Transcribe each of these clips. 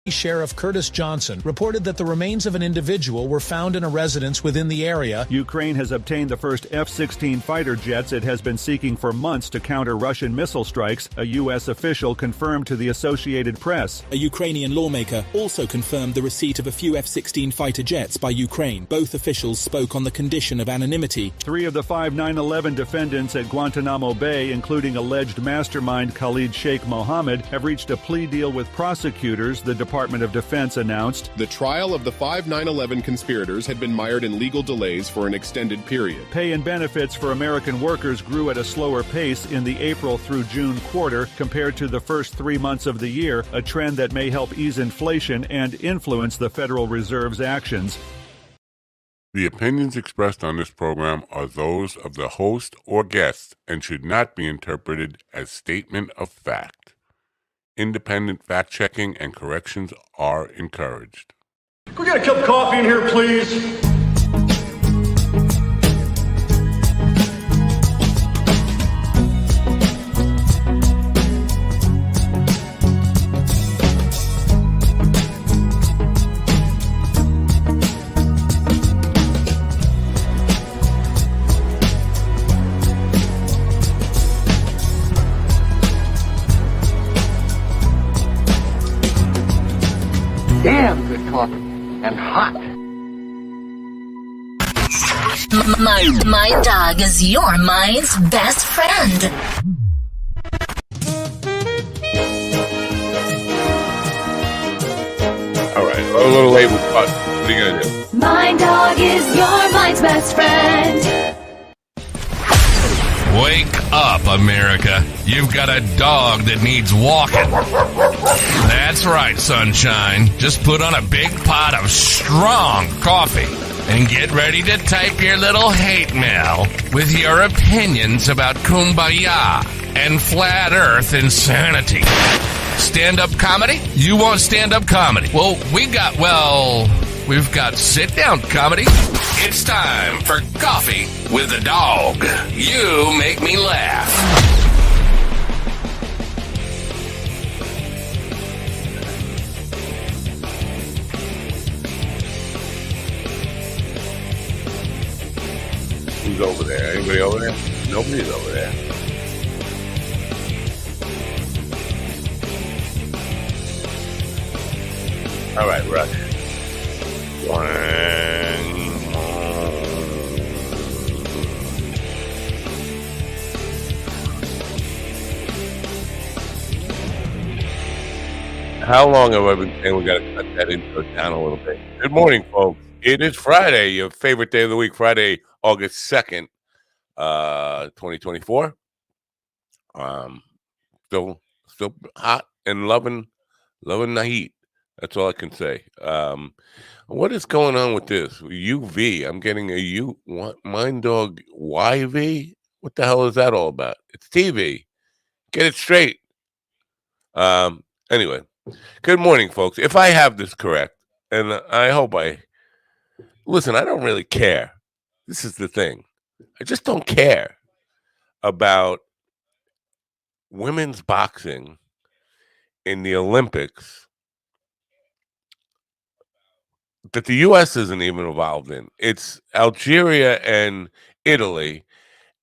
Sheriff Curtis Johnson reported that the remains of an individual were found in a residence within the area. Ukraine has obtained the first F-16 fighter jets it has been seeking for months to counter Russian missile strikes, a U.S. official confirmed to the Associated Press. A Ukrainian lawmaker also confirmed the receipt of a few F-16 fighter jets by Ukraine. Both officials spoke on the condition of anonymity. 3 of the 5 9/11 defendants at Guantanamo Bay, including alleged mastermind Khalid Sheikh Mohammed, have reached a plea deal with prosecutors, the Department of Defense announced. The trial of the 5 9/11 conspirators had been mired in legal delays for an extended period. Pay and benefits for American workers grew at a slower pace in the April through June quarter compared to the first 3 months of the year, a trend that may help ease inflation and influence the Federal Reserve's actions. The opinions expressed on this program are those of the host or guest and should not be interpreted as statement of fact. Independent fact-checking and corrections are encouraged. Can we get a cup of coffee in here, please? Damn good coffee and hot. My dog is your mind's best friend. All right, a little late with cut. What are you going to do? My dog is your mind's best friend. Wake up, America. You've got a dog that needs walking. That's right, sunshine. Just put on a big pot of strong coffee and get ready to type your little hate mail with your opinions about kumbaya and flat earth insanity. Stand-up comedy? You want stand-up comedy? Well, we've got sit-down comedy. It's time for Coffee with the Dog. You make me laugh. Who's over there? Anybody over there? Nobody's over there. All right, Rush. How long have I been saying we got to cut that intro down a little bit? Good morning, folks. It is Friday, your favorite day of the week, Friday, August 2nd, 2024. Still hot and loving the heat. That's all I can say. What is going on with this? UV. I'm getting a Mind Dog YV? What the hell is that all about? It's TV. Get it straight. Anyway, good morning, folks. If I have this correct, and I hope listen, I don't really care. This is the thing. I just don't care about women's boxing in the Olympics that the U.S. isn't even involved in. It's Algeria and Italy,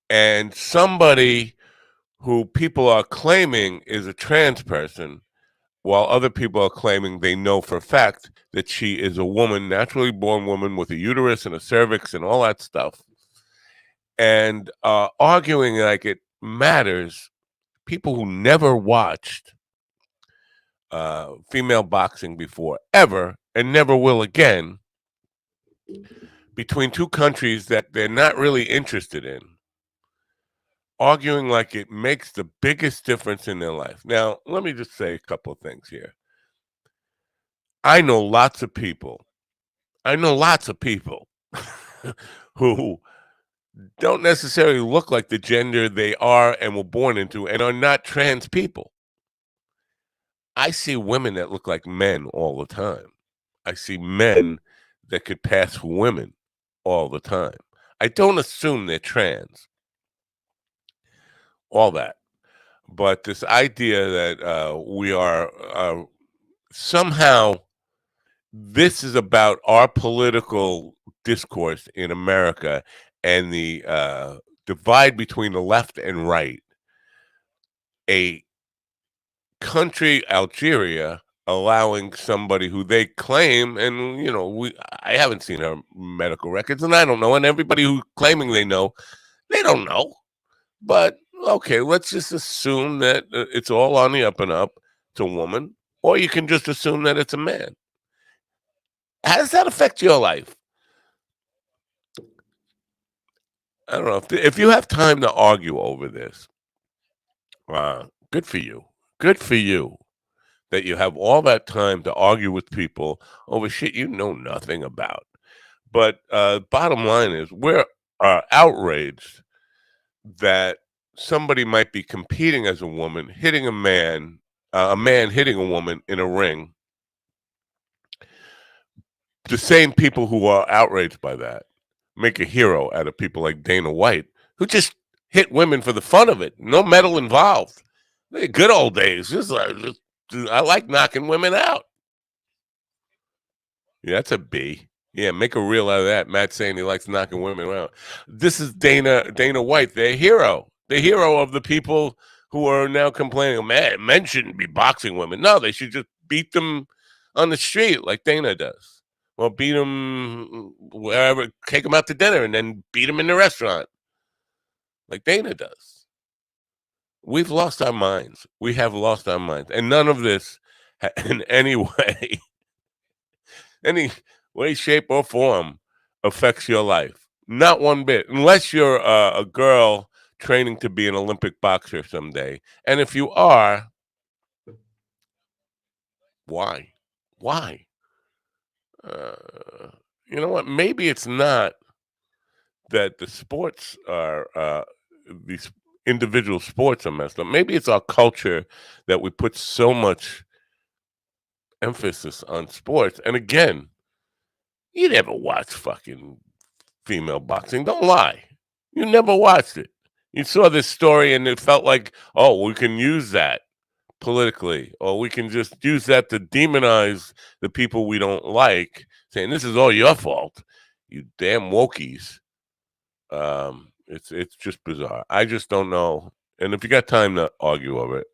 and somebody who people are claiming is a trans person, while other people are claiming they know for a fact that she is a woman, naturally born woman with a uterus and a cervix and all that stuff, and arguing like it matters. People who never watched female boxing before, ever, and never will again, between two countries that they're not really interested in, arguing like it makes the biggest difference in their life. Now, let me just say a couple of things here. I know lots of people who don't necessarily look like the gender they are and were born into and are not trans people. I see women that look like men all the time. I see men that could pass for women all the time. I don't assume they're trans. All that. But this idea that we are somehow this is about our political discourse in America and the divide between the left and right. A country, Algeria, allowing somebody who they claim, and I haven't seen her medical records, and I don't know, and everybody who claiming they know, they don't know. But okay, let's just assume that it's all on the up and up. It's a woman, or you can just assume that it's a man. How does that affect your life? I don't know if you have time to argue over this. Good for you. Good for you that you have all that time to argue with people over shit you know nothing about. But bottom line is, we're outraged that somebody might be competing as a woman, hitting a man hitting a woman in a ring. The same people who are outraged by that make a hero out of people like Dana White, who just hit women for the fun of it. No medal involved. The good old days. I like knocking women out. Yeah, that's a B. Yeah, make a reel out of that. Matt saying he likes knocking women out. This is Dana White, the hero of the people who are now complaining. Man, men shouldn't be boxing women. No, they should just beat them on the street like Dana does. Well, beat them wherever, take them out to dinner, and then beat them in the restaurant like Dana does. We've lost our minds. We have lost our minds, and none of this, in any way, shape, or form, affects your life. Not one bit, unless you're a girl training to be an Olympic boxer someday. And if you are, why? Why? You know what? Maybe it's not that the sports are these individual sports are messed up. Maybe it's our culture that we put so much emphasis on sports. And again, you never watch fucking female boxing. Don't lie. You never watched it. You saw this story and it felt like, oh, we can use that politically, or we can just use that to demonize the people we don't like, saying this is all your fault, you damn wokies. It's just bizarre. I just don't know. And if you got time to argue over it,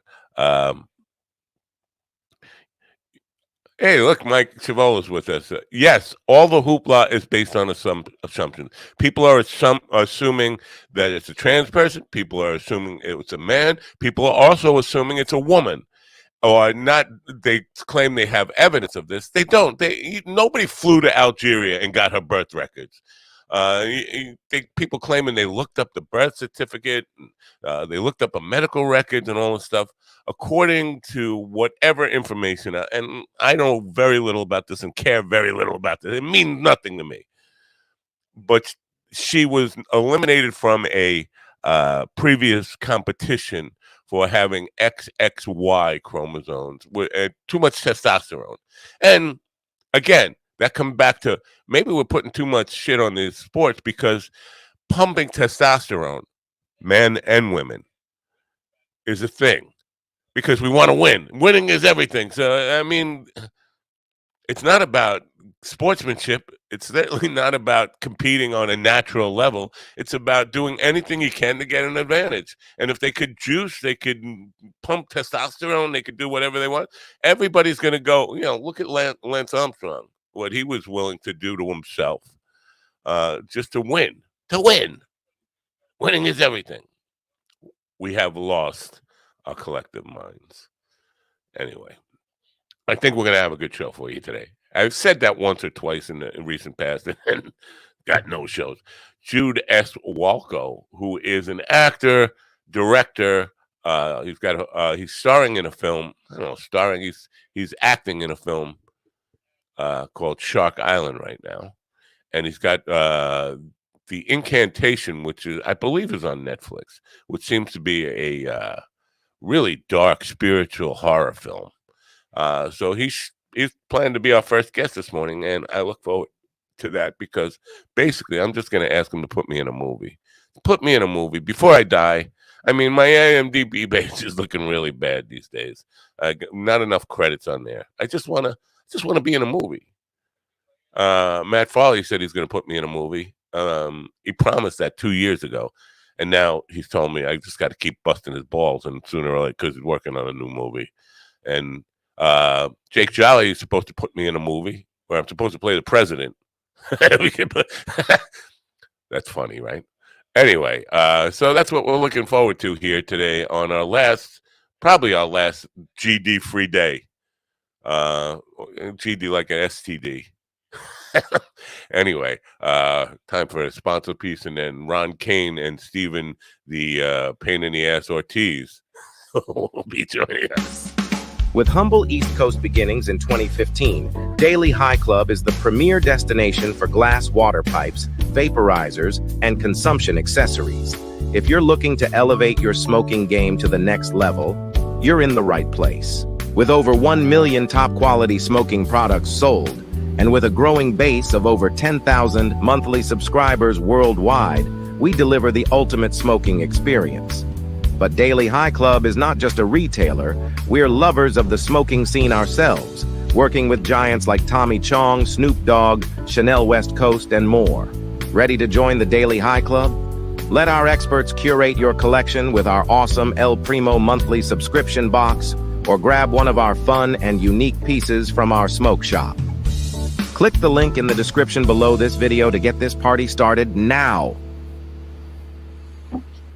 hey, look, Mike Chavola's with us. Yes, all the hoopla is based on assumptions. People are assuming that it's a trans person. People are assuming it's a man. People are also assuming it's a woman. Or not. They claim they have evidence of this. They don't. Nobody flew to Algeria and got her birth records. People claiming they looked up the birth certificate, they looked up a medical records and all this stuff. According to whatever information, and I know very little about this and care very little about this. It means nothing to me. But she was eliminated from a previous competition for having XXY chromosomes with too much testosterone. And again, that comes back to maybe we're putting too much shit on these sports because pumping testosterone, men and women, is a thing because we want to win. Winning is everything. So, I mean, it's not about sportsmanship. It's certainly not about competing on a natural level. It's about doing anything you can to get an advantage. And if they could juice, they could pump testosterone, they could do whatever they want. Everybody's going to go, look at Lance Armstrong, what he was willing to do to himself just to win. To win. Winning is everything. We have lost our collective minds. Anyway, I think we're going to have a good show for you today. I've said that once or twice in recent past and got no shows. Jude S. Walco, who is an actor, director. He's starring in a film. I don't know, starring. He's acting in a film called Shark Island right now, and he's got The Incantation, which I believe is on Netflix, which seems to be a really dark spiritual horror film. So he's planning to be our first guest this morning, and I look forward to that because basically I'm just going to ask him to put me in a movie. Put me in a movie before I die. I mean, my IMDb page is looking really bad these days. Not enough credits on there. I just wanna be in a movie. Matt Farley said he's going to put me in a movie. He promised that 2 years ago, and now he's told me I just got to keep busting his balls, and sooner or later, because he's working on a new movie. And Jake Jolly is supposed to put me in a movie where I'm supposed to play the president. That's funny, right? Anyway, so that's what we're looking forward to here today on probably our last GD free day. GD like an STD. Anyway, time for a sponsor piece, and then Ron Kane and Steven, the pain in the ass Ortiz, will be joining us. With humble East Coast beginnings in 2015, Daily High Club is the premier destination for glass water pipes, vaporizers, and consumption accessories. If you're looking to elevate your smoking game to the next level, you're in the right place. With over 1 million top-quality smoking products sold, and with a growing base of over 10,000 monthly subscribers worldwide, we deliver the ultimate smoking experience. But Daily High Club is not just a retailer, we're lovers of the smoking scene ourselves, working with giants like Tommy Chong, Snoop Dogg, Chanel West Coast, and more. Ready to join the Daily High Club? Let our experts curate your collection with our awesome El Primo monthly subscription box, or grab one of our fun and unique pieces from our smoke shop. Click the link in the description below this video to get this party started now.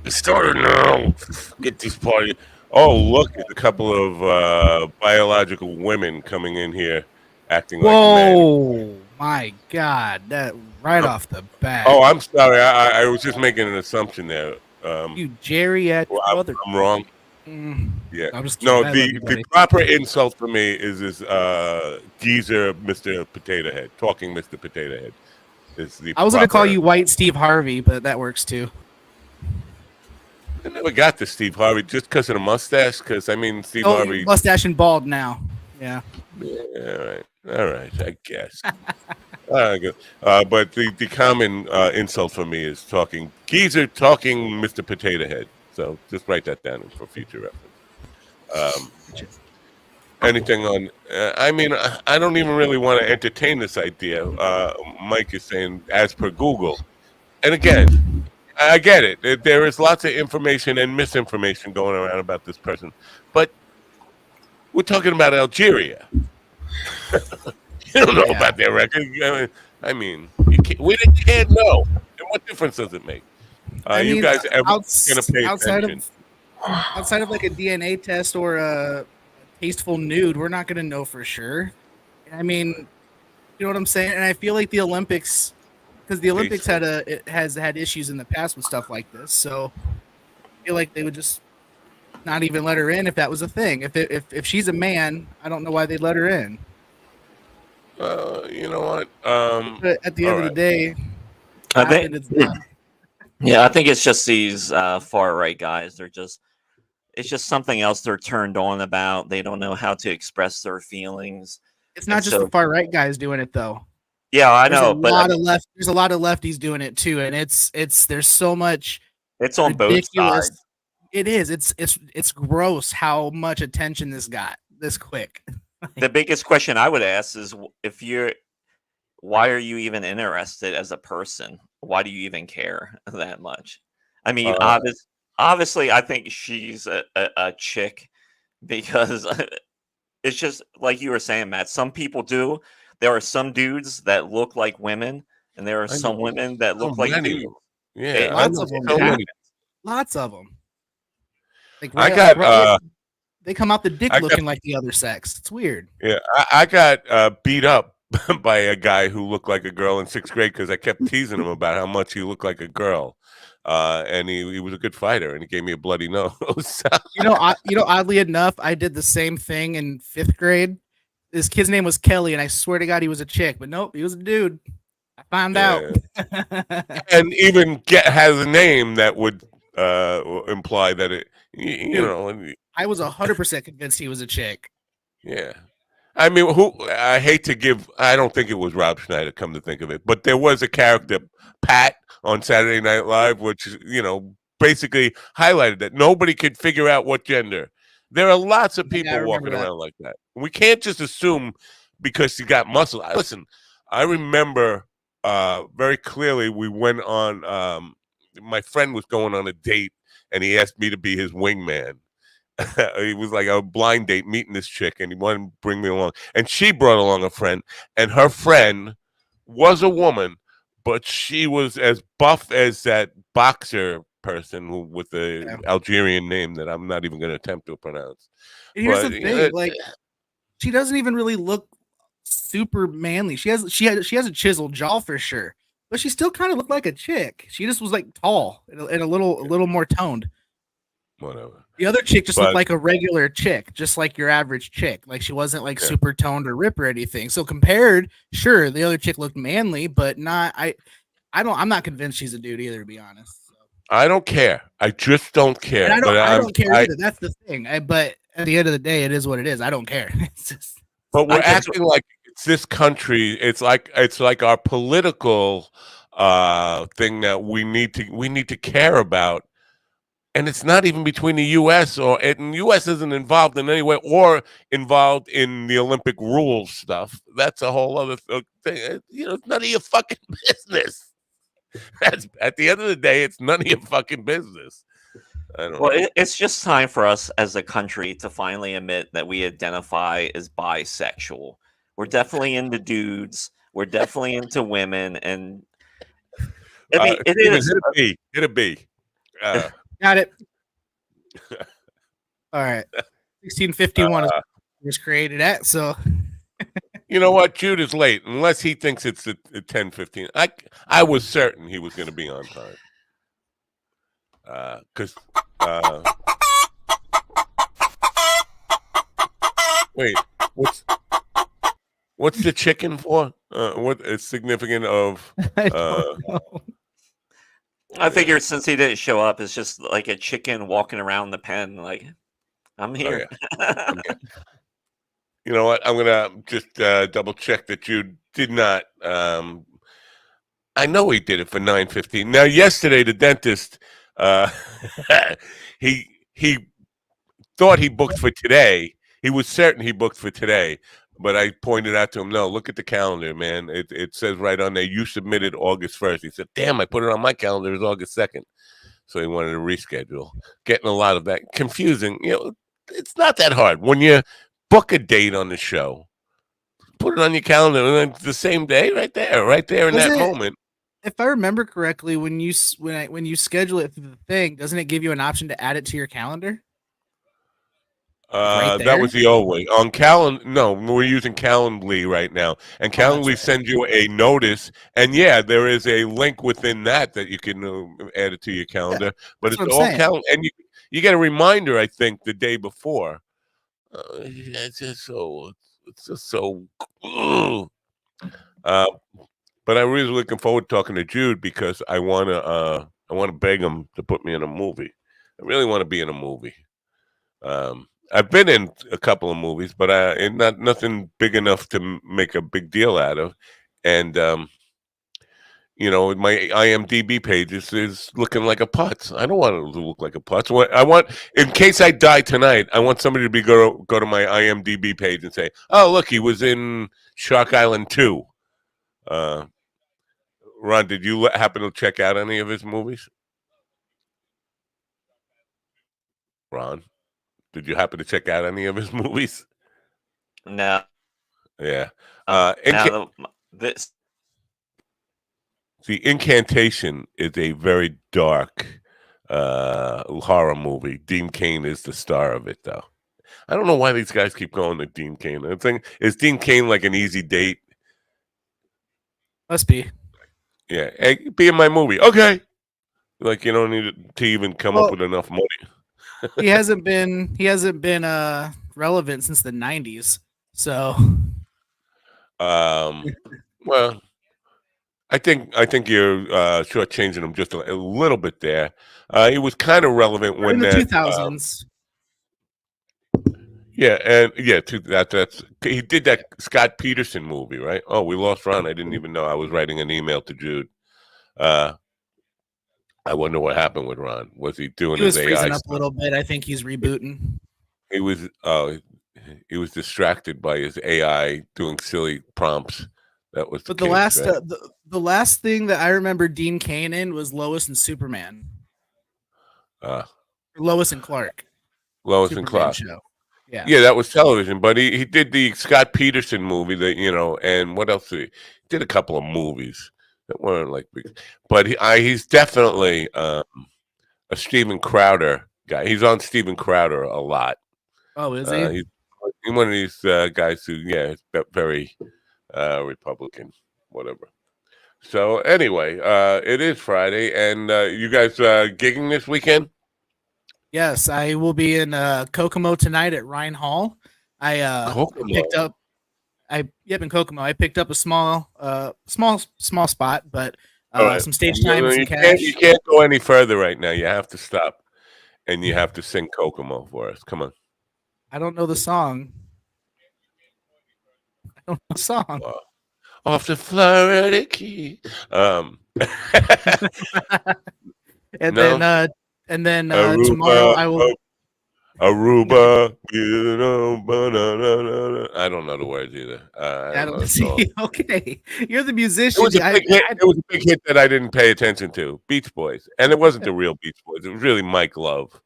Started now. Get these parties. Oh, look, a couple of biological women coming in here acting like men. Whoa, my God, that right off the bat. Oh, I'm sorry. I was just making an assumption there. You geriatric mother. I'm wrong. Yeah. I'm just no, the proper insult for me is this geezer, Mr. Potato Head, talking Mr. Potato Head. I was going to call you White Steve Harvey, but that works too. I never got to Steve Harvey just because of the mustache. Because I mean, Steve Harvey mustache and bald now. Yeah. Yeah. All right. I guess. But the common insult for me is geezer talking Mr. Potato Head. So just write that down for future reference. Anything on? I mean, I don't even really want to entertain this idea. Mike is saying, as per Google, and again, I get it. There is lots of information and misinformation going around about this person, but we're talking about Algeria. You don't know about their record. I mean, we can't know. And what difference does it make? You guys ever going to pay attention? Outside of like a DNA test or a tasteful nude, we're not going to know for sure. I mean, you know what I'm saying? And I feel like the Olympics, because the Olympics has had issues in the past with stuff like this, so I feel like they would just not even let her in if that was a thing. If she's a man, I don't know why they'd let her in. You know what? But at the end of the day, I think it's just these far right guys. It's just something else they're turned on about. They don't know how to express their feelings. It's not just the far right guys doing it though. Yeah, I know, but there's a lot of lefties doing it too, and there's so much. It's on both sides. It is. It's gross how much attention this got this quick. The biggest question I would ask is why are you even interested as a person? Why do you even care that much? I mean, obviously, I think she's a chick because it's just like you were saying, Matt. Some people do. There are some dudes that look like women, and there are some women that look like dudes. Yeah, lots of them. Lots of them. Like, they come out the dick looking like the other sex. It's weird. Yeah, I got beat up by a guy who looked like a girl in 6th grade because I kept teasing him about how much he looked like a girl. And he was a good fighter, and he gave me a bloody nose. Oddly enough, I did the same thing in 5th grade. This kid's name was Kelly, and I swear to God he was a chick, but nope, he was a dude. I found out. And even has a name that would imply that it, you know. I was 100% convinced he was a chick. Yeah. I mean, I hate to give, I don't think it was Rob Schneider, come to think of it, but there was a character, Pat, on Saturday Night Live, which, you know, basically highlighted that nobody could figure out what gender. There are lots of Yeah, I people remember walking that. around like that. We can't just assume because she got muscle. Listen, I remember very clearly we went on. My friend was going on a date, and he asked me to be his wingman. It was like a blind date meeting this chick, and he wanted to bring me along. And she brought along a friend, and her friend was a woman, but she was as buff as that boxer person with the Algerian name that I'm not even going to attempt to pronounce. And here's But the thing, like, she doesn't even really look super manly. She has a chiseled jaw for sure, but she still kind of looked like a chick. She just was like tall and a little more toned. Whatever. The other chick just looked like a regular chick, just like your average chick. Like she wasn't like super toned or rip or anything. So compared, sure, the other chick looked manly, but not. I'm not convinced she's a dude either, to be honest. So. I don't care. I just don't care. And I don't care either. That's the thing. But at the end of the day, it is what it is. I don't care. It's just. But we're acting like it's this country. It's like our political thing that we need to care about. And it's not even between the U.S. and the U.S. isn't involved in any way or involved in the Olympic rules stuff. That's a whole other thing. It's none of your fucking business. That's at the end of the day, it's none of your fucking business. I don't know. It's just time for us as a country to finally admit that we identify as bisexual. We're definitely into dudes. We're definitely into women, and I mean, it is. Hit a B. Got it. All right. 1651 was created at, so you know what? Jude is late, unless he thinks it's at 10:15. I was certain he was going to be on time. Because wait, what's the chicken for? What is significant of? I don't know. I figured since he didn't show up, it's just like a chicken walking around the pen, like, I'm here. Oh, yeah. You know what? I'm gonna just double check that you did not. I know he did it for 9:15. Now, yesterday, the dentist, he thought he booked for today. He was certain he booked for today, but I pointed out to him, no, look at the calendar, man. It says right on there, you submitted August 1st. He said, damn, I put it on my calendar. It's August 2nd. So he wanted to reschedule. Getting a lot of that. Confusing. It's not that hard. When you book a date on the show, put it on your calendar, and then the same day, right there in that moment. If I remember correctly, when you schedule it through the thing, doesn't it give you an option to add it to your calendar? That was the old way. On no, we're using Calendly right now, and Calendly sends you a notice, and there is a link within that you can add it to your calendar. But it's all calendar, and you get a reminder, I think, the day before. It's just so. But I'm really looking forward to talking to Jude because I want to beg him to put me in a movie. I really want to be in a movie. I've been in a couple of movies, but nothing big enough to make a big deal out of. And my IMDb page is looking like a putz. I don't want it to look like a putz. I want, in case I die tonight, I want somebody to go to my IMDb page and say, "Oh, look, he was in Shark Island 2." Ron, did you happen to check out any of his movies? Ron, did you happen to check out any of his movies? No. Yeah. This. The Incantation is a very dark horror movie. Dean Cain is the star of it, though. I don't know why these guys keep going to Dean Cain. I think, is Dean Cain like an easy date? Must be. Yeah, hey, be in my movie. Okay. Like you don't need to even come up with enough money. he hasn't been relevant since the 90s. So well, I think you're shortchanging him just a little bit there. He was kind of relevant when in the 2000s. That's he did that Scott Peterson movie, right? Oh, we lost Ron. I didn't even know I was writing an email to Jude. I wonder what happened with Ron. Was he doing He was his freezing AI up a little bit. I think he's rebooting. He was distracted by his AI doing silly prompts. That was the But the case, last right? the last thing that I remember Dean Cain in was Lois and Superman. Lois and Clark. Lois and Superman Clark. show. Yeah. Yeah, that was television, but he did the Scott Peterson movie that, and what else did he did a couple of movies that weren't like big, but he's definitely a Steven Crowder guy. He's on Steven Crowder a lot. Oh, is he? He's one of these guys who, is very Republican, whatever. So anyway, it is Friday, and you guys gigging this weekend? Yes, I will be in Kokomo tonight at Rhine Hall. I picked up. In Kokomo. I picked up a small spot, but Right. some stage time and some you cash. You can't go any further right now. You have to stop, and you have to sing Kokomo for us. Come on. I don't know the song. I don't know the song. Off the Florida Key. And no? then Aruba, tomorrow I will. Aruba, I don't know the words either. I don't know the song. Okay, you're the musician. It was a big hit that I didn't pay attention to. Beach Boys, and it wasn't the real Beach Boys. It was really Mike Love,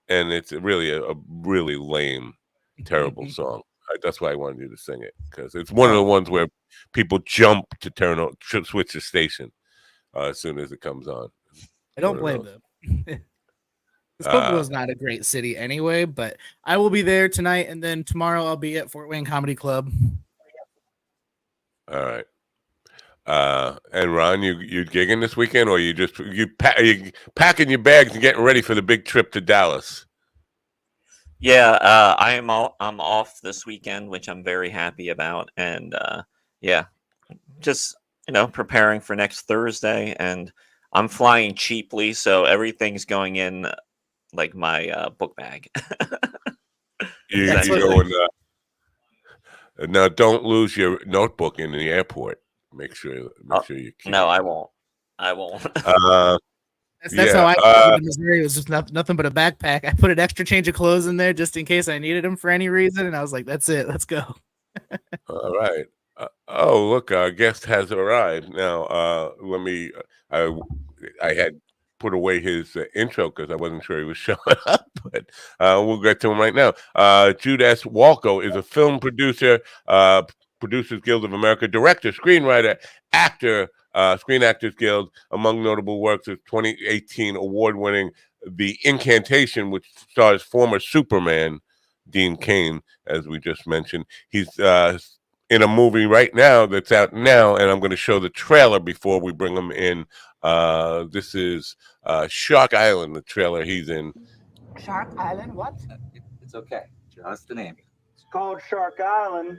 and it's really a really lame, terrible song. That's why I wanted you to sing it, because it's one of the ones where people jump to switch the station as soon as it comes on. I don't blame them. Kokomo is not a great city anyway, but I will be there tonight, and then tomorrow I'll be at Fort Wayne Comedy Club. All right. And Ron, you gigging this weekend, or you packing your bags and getting ready for the big trip to Dallas? Yeah, I'm off this weekend, which I'm very happy about, and just preparing for next Thursday, and I'm flying cheaply, so everything's going in like my book bag. You go now. Don't lose your notebook in the airport. Make sure you keep. No, I won't. That's how I got to Missouri. It was just nothing but a backpack. I put an extra change of clothes in there just in case I needed them for any reason, and I was like, "That's it. Let's go." All right. Oh, look, our guest has arrived. Now, let me. I had put away his intro because I wasn't sure he was showing up, but we'll get to him right now. Jude S. Walco is a film producer, Producers Guild of America director, screenwriter, actor, Screen Actors Guild. Among notable works is 2018 award-winning The Incantation, which stars former Superman Dean Cain, as we just mentioned. He's in a movie right now that's out now, and I'm going to show the trailer before we bring him in. This is Shark Island, the trailer he's in. Shark Island, what? It's okay, just the name. It's called Shark Island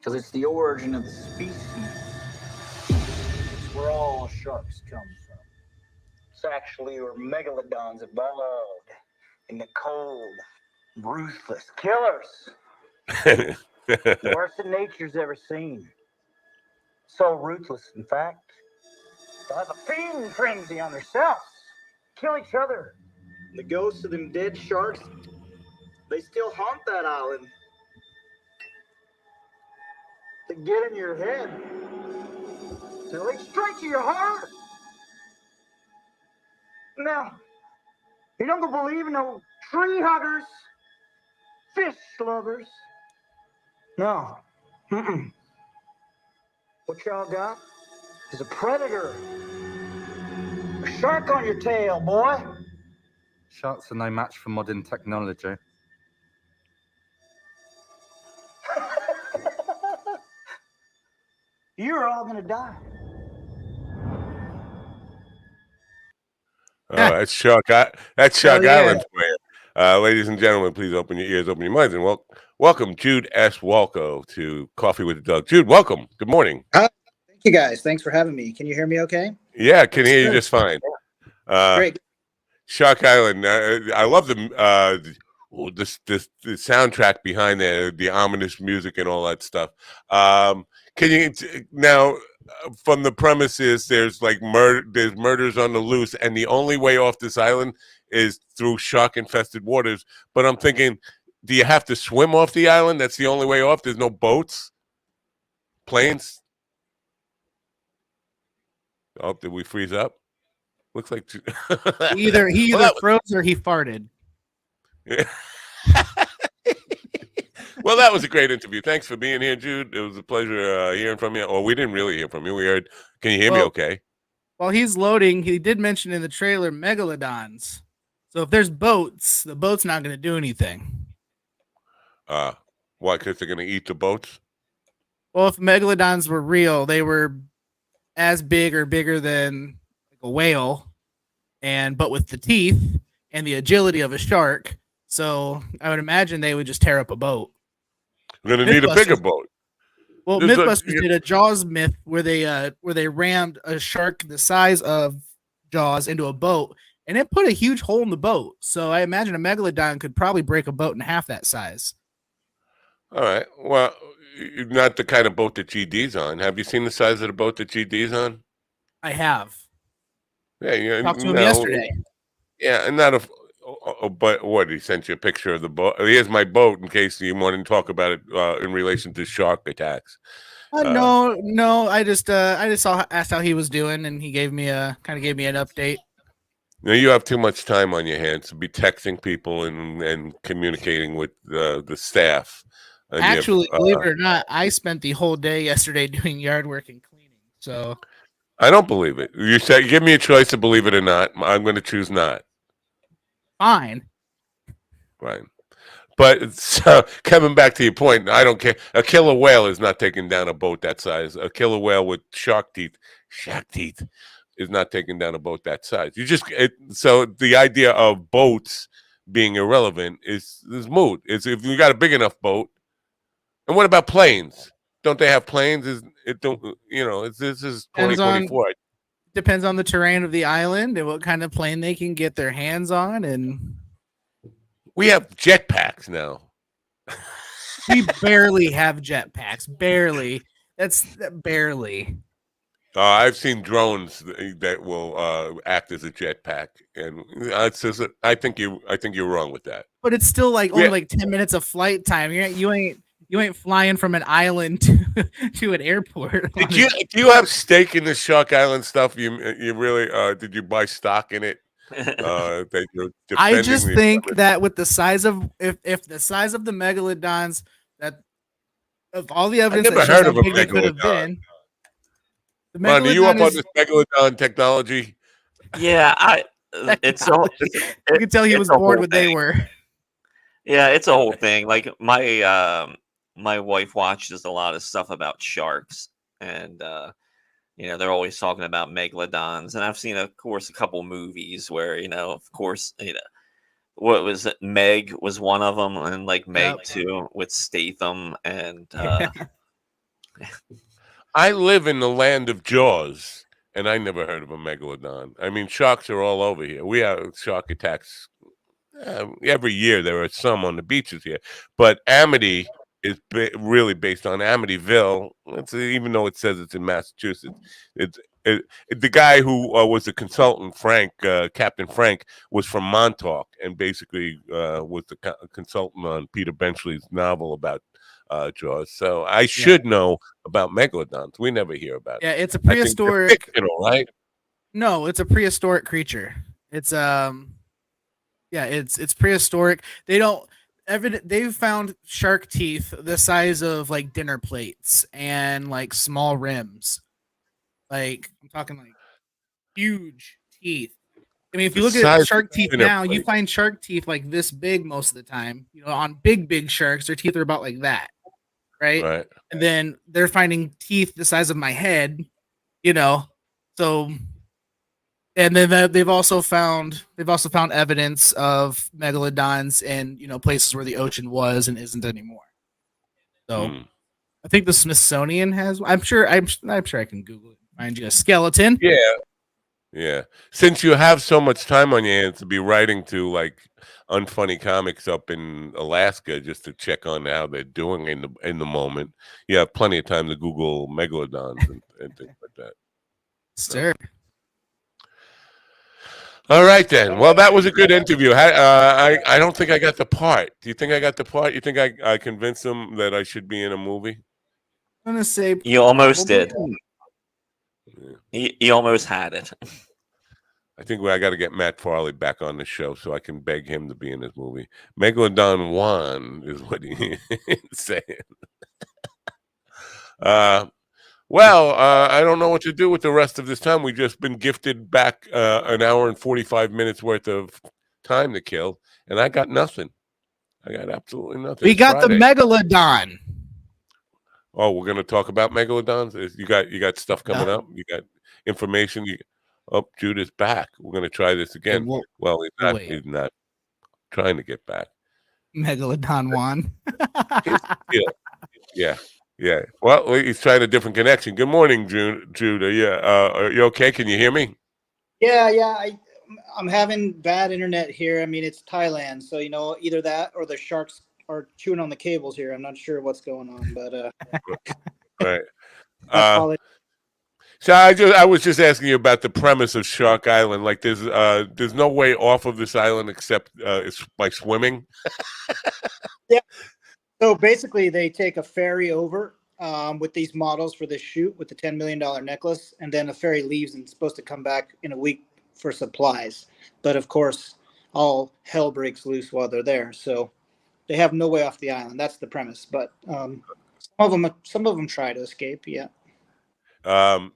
Because it's the origin of the species. It's where all sharks come from. It's actually where megalodons abode in the cold, ruthless killers. The worst that nature's ever seen. So ruthless, in fact, they'll have a feeding frenzy on themselves. Kill each other. The ghosts of them dead sharks, they still haunt that island. They get in your head. They reach straight to your heart. Now, you don't believe in no tree huggers, fish lovers. No. What y'all got is a predator. A shark on your tail, boy. Sharks are no match for modern technology. You're all gonna die. That's Shark Island for you. Ladies and gentlemen, please open your ears, open your minds, and welcome Jude S. Walco to Coffee with Doug. Jude, welcome. Good morning. Thank you, guys. Thanks for having me. Can you hear me okay? Yeah, I can hear you just fine. Great. Shark Island. I love the soundtrack behind the ominous music and all that stuff. Can you now? from the premise is there's like there's murders on the loose, and the only way off this island is through shark-infested waters. But I'm thinking, do you have to swim off the island? That's the only way off. There's no boats, planes. Oh, did we freeze up? Looks like he either froze or he farted. Yeah. Well, that was a great interview. Thanks for being here, Jude. It was a pleasure hearing from you. Well, we didn't really hear from you. We heard. Can you hear me okay? While he's loading, he did mention in the trailer megalodons. So if there's boats, the boat's not going to do anything. Why? Because they're going to eat the boats? Well, if megalodons were real, they were as big or bigger than a whale, but with the teeth and the agility of a shark. So I would imagine they would just tear up a boat. We're going to need a bigger boat. Well, Mythbusters did a Jaws myth where they rammed a shark the size of Jaws into a boat, and it put a huge hole in the boat. So I imagine a megalodon could probably break a boat in half that size. All right. Well, not the kind of boat that GD's on. Have you seen the size of the boat that GD's on? I have. Yeah, talked to him yesterday. Yeah, and not a. But what, he sent you a picture of the boat? Here's my boat in case you want to talk about it in relation to shark attacks. No. I just asked how he was doing, and he gave me an update. Now you have too much time on your hands to be texting people and communicating with the staff. Actually, believe it or not, I spent the whole day yesterday doing yard work and cleaning. So I don't believe it. You said give me a choice to believe it or not. I'm going to choose not. Fine. But so coming back to your point, I don't care. A killer whale is not taking down a boat that size. A killer whale with shark teeth is not taking down a boat that size. So the idea of boats being irrelevant is moot. It's if you got a big enough boat. And what about planes? Don't they have planes? This is 2024. Depends on the terrain of the island and what kind of plane they can get their hands on. And we have jetpacks now. We barely have jetpacks. Barely. That's barely. I've seen drones that will act as a jetpack, and I think you're wrong with that. But it's still only 10 minutes of flight time. You ain't flying from an island to an airport. Do you have stake in the Shark Island stuff? You really did you buy stock in it? I just think that with the size of if the size of the megalodons, that of all the evidence I've never heard of a megalodon. Ron, are you up on this megalodon technology? Yeah, you can tell he was bored when they were. Yeah, it's a whole thing. Like my wife watches a lot of stuff about sharks, and they're always talking about megalodons. And I've seen, of course, a couple movies where what was it? Meg was one of them, and Meg 2 with Statham, and I live in the land of Jaws, and I never heard of a megalodon. I mean, sharks are all over here. We have shark attacks every year. There are some on the beaches here, but Amity is really based on Amityville. Even though it says it's in Massachusetts, the guy who was the consultant, Captain Frank, was from Montauk, and basically was the consultant on Peter Benchley's novel about Jaws. So I should know about megalodons. We never hear about it. Yeah, it's a prehistoric. Right? No, it's a prehistoric creature. It's it's prehistoric. They've found shark teeth the size of dinner plates and small rims. I'm talking huge teeth. I mean, if you look at shark teeth now, you find shark teeth this big most of the time. On big sharks, their teeth are about like that, right? And then they're finding teeth the size of my head, So, and then they've also found evidence of megalodons in places where the ocean was and isn't anymore. So, I think the Smithsonian has. I'm sure I can Google it and find you a skeleton. Yeah. Yeah. Since you have so much time on your hands to be writing to like unfunny comics up in Alaska just to check on how they're doing in the moment, you have plenty of time to Google megalodons and things like that. Sir. All right then. Well, that was a good interview. I don't think I got the part. Do you think I got the part? You think I convinced them that I should be in a movie? I'm gonna say You almost did. Yeah. You almost had it. I think I got to get Matt Farley back on the show so I can beg him to be in this movie. Megalodon 1 is what he's saying. I don't know what to do with the rest of this time. We've just been gifted back an hour and 45 minutes worth of time to kill, and I got nothing. I got absolutely nothing. We It's got Friday. the megalodon. Oh, we're gonna talk about megalodons. You got stuff coming up. You got information. Oh, Judah's back. We're gonna try this again. Well, he's not trying to get back. Megalodon 1. Yeah. Well, he's trying a different connection. Good morning, Judah. Yeah. Are you okay? Can you hear me? Yeah. I'm having bad internet here. I mean, it's Thailand, so either that or the sharks are chewing on the cables here. I'm not sure what's going on, but right. So I was just asking you about the premise of Shark Island. Like, there's no way off of this island except it's by swimming. Yeah. So basically, they take a ferry over with these models for this shoot with the $10 million necklace, and then a ferry leaves and it's supposed to come back in a week for supplies. But of course, all hell breaks loose while they're there. So they have no way off the island. That's the premise. But some of them try to escape. Yeah. Now,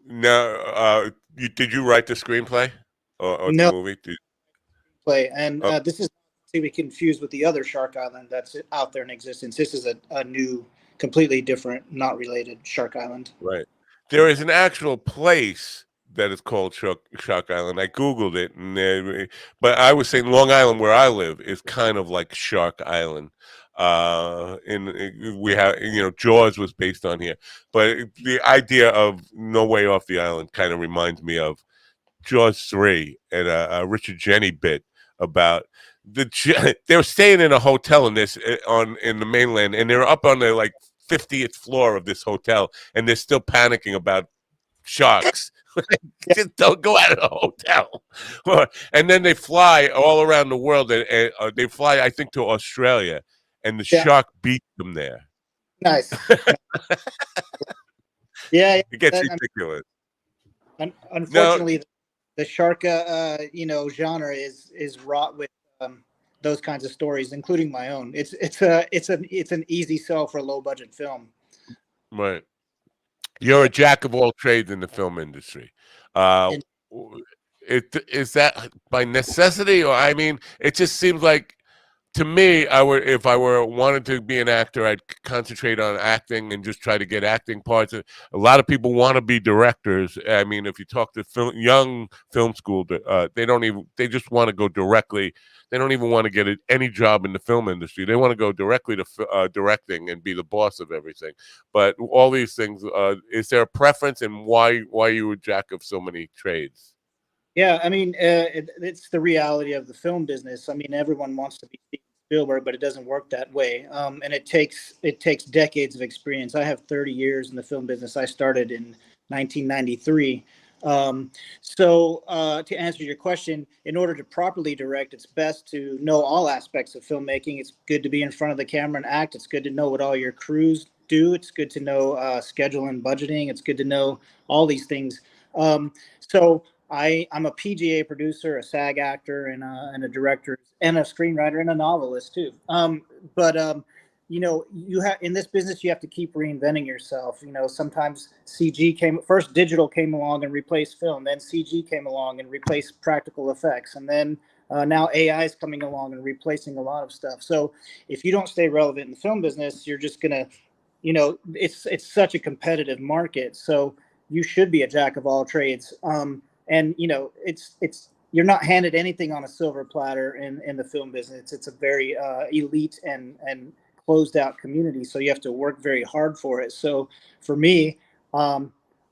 did you write the screenplay or No. the movie? Play and this is to be confused with the other Shark Island that's out there in existence. This is a new, completely different, not related Shark Island. Right. There is an actual place that is called Shark Island. I Googled it, but I was saying Long Island, where I live, is kind of like Shark Island. We have, Jaws was based on here, but the idea of no way off the island kind of reminds me of Jaws 3 and a Richard Jenny bit about they're staying in a hotel in the mainland, and they're up on the like 50th floor of this hotel, and they're still panicking about sharks. Just don't go out of the hotel. And then they fly all around the world, and they fly, I think, to Australia, and the shark beats them there. Nice. Yeah, it gets ridiculous. Unfortunately, the shark, genre is wrought with those kinds of stories, including my own. It's an easy sell for a low budget film. Right. You're a jack of all trades in the film industry. Is that by necessity, or I mean, it just seems like to me, if I wanted to be an actor, I'd concentrate on acting and just try to get acting parts. A lot of people want to be directors. I mean, if you talk to young film school, they just want to go directly. They don't even want to get any job in the film industry. They want to go directly to directing and be the boss of everything. But all these things, is there a preference, and why you a jack of so many trades? Yeah, I mean, it's the reality of the film business. I mean, everyone wants to be Steven Spielberg, but it doesn't work that way. And it takes decades of experience. I have 30 years in the film business. I started in 1993. So to answer your question, in order to properly direct, it's best to know all aspects of filmmaking. It's good to be in front of the camera and act. It's good to know what all your crews do. It's good to know schedule and budgeting. It's good to know all these things. So I'm a PGA producer, a SAG actor, and a director, and a screenwriter, and a novelist too. You have in this business, you have to keep reinventing yourself. Sometimes digital came along and replaced film, then CG came along and replaced practical effects, and then now AI is coming along and replacing a lot of stuff. So if you don't stay relevant in the film business, you're just gonna, it's such a competitive market. So you should be a jack of all trades. And it's you're not handed anything on a silver platter in the film business. It's a very elite and closed out community. So you have to work very hard for it. So for me,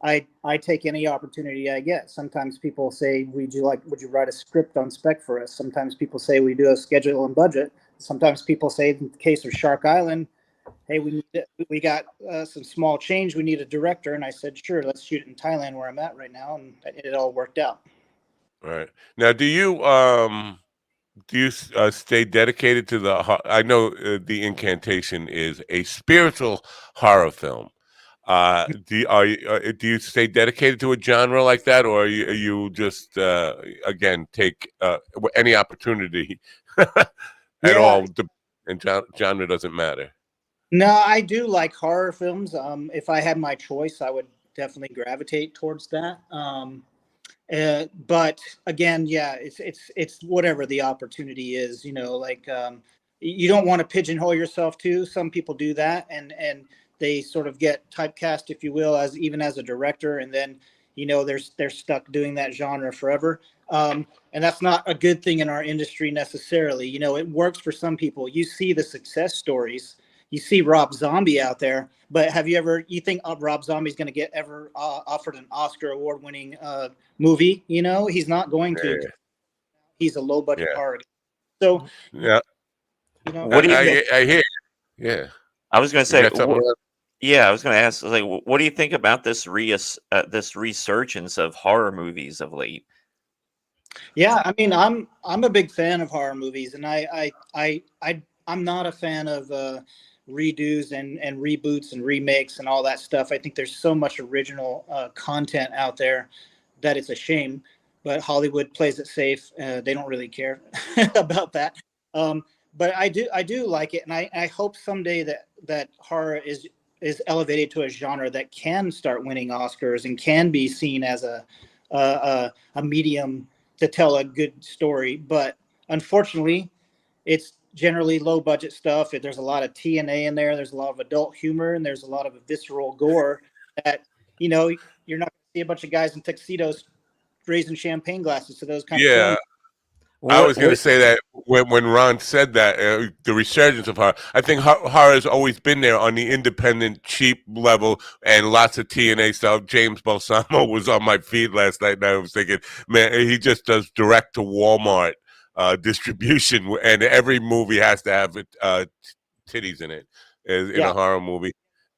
I take any opportunity I get. Sometimes people say, would you write a script on spec for us? Sometimes people say we do a schedule and budget. Sometimes people say, in the case of Shark Island, hey, we got some small change. We need a director. And I said, sure, let's shoot it in Thailand where I'm at right now. And it all worked out. Right. Now, do you stay dedicated to I know The Incantation is a spiritual horror film. Do you stay dedicated to a genre like that, or you just again take any opportunity at all, and genre doesn't matter? No, I do like horror films. If I had my choice, I would definitely gravitate towards that. But again, yeah, it's whatever the opportunity is. Like you don't want to pigeonhole yourself too. Some people do that, and they sort of get typecast, if you will, as a director, and then they're stuck doing that genre forever. And that's not a good thing in our industry necessarily. It works for some people. You see the success stories. You see Rob Zombie out there, but you think Rob Zombie's going to get ever offered an Oscar award-winning movie? He's not going to. Yeah. He's a low-budget horror. So, yeah. What do you I hear. Yeah. I was going to say, I was going to ask, like, what do you think about this resurgence of horror movies of late? Yeah, I mean, I'm a big fan of horror movies, and I'm not a fan of redos and reboots and remakes and all that stuff. I think there's so much original content out there that it's a shame. But Hollywood plays it safe. They don't really care about that. But I do like it, and I hope someday that horror is elevated to a genre that can start winning Oscars and can be seen as a medium to tell a good story. But unfortunately, it's generally low budget stuff. There's a lot of TNA in there. There's a lot of adult humor, and there's a lot of visceral gore that you're not going to see a bunch of guys in tuxedos raising champagne glasses to those kind of films. I was going to say that when Ron said that, the resurgence of horror, I think horror has always been there on the independent, cheap level, and lots of TNA stuff. James Balsamo was on my feed last night, and I was thinking, man, he just does direct to Walmart distribution, and every movie has to have titties in it in a horror movie.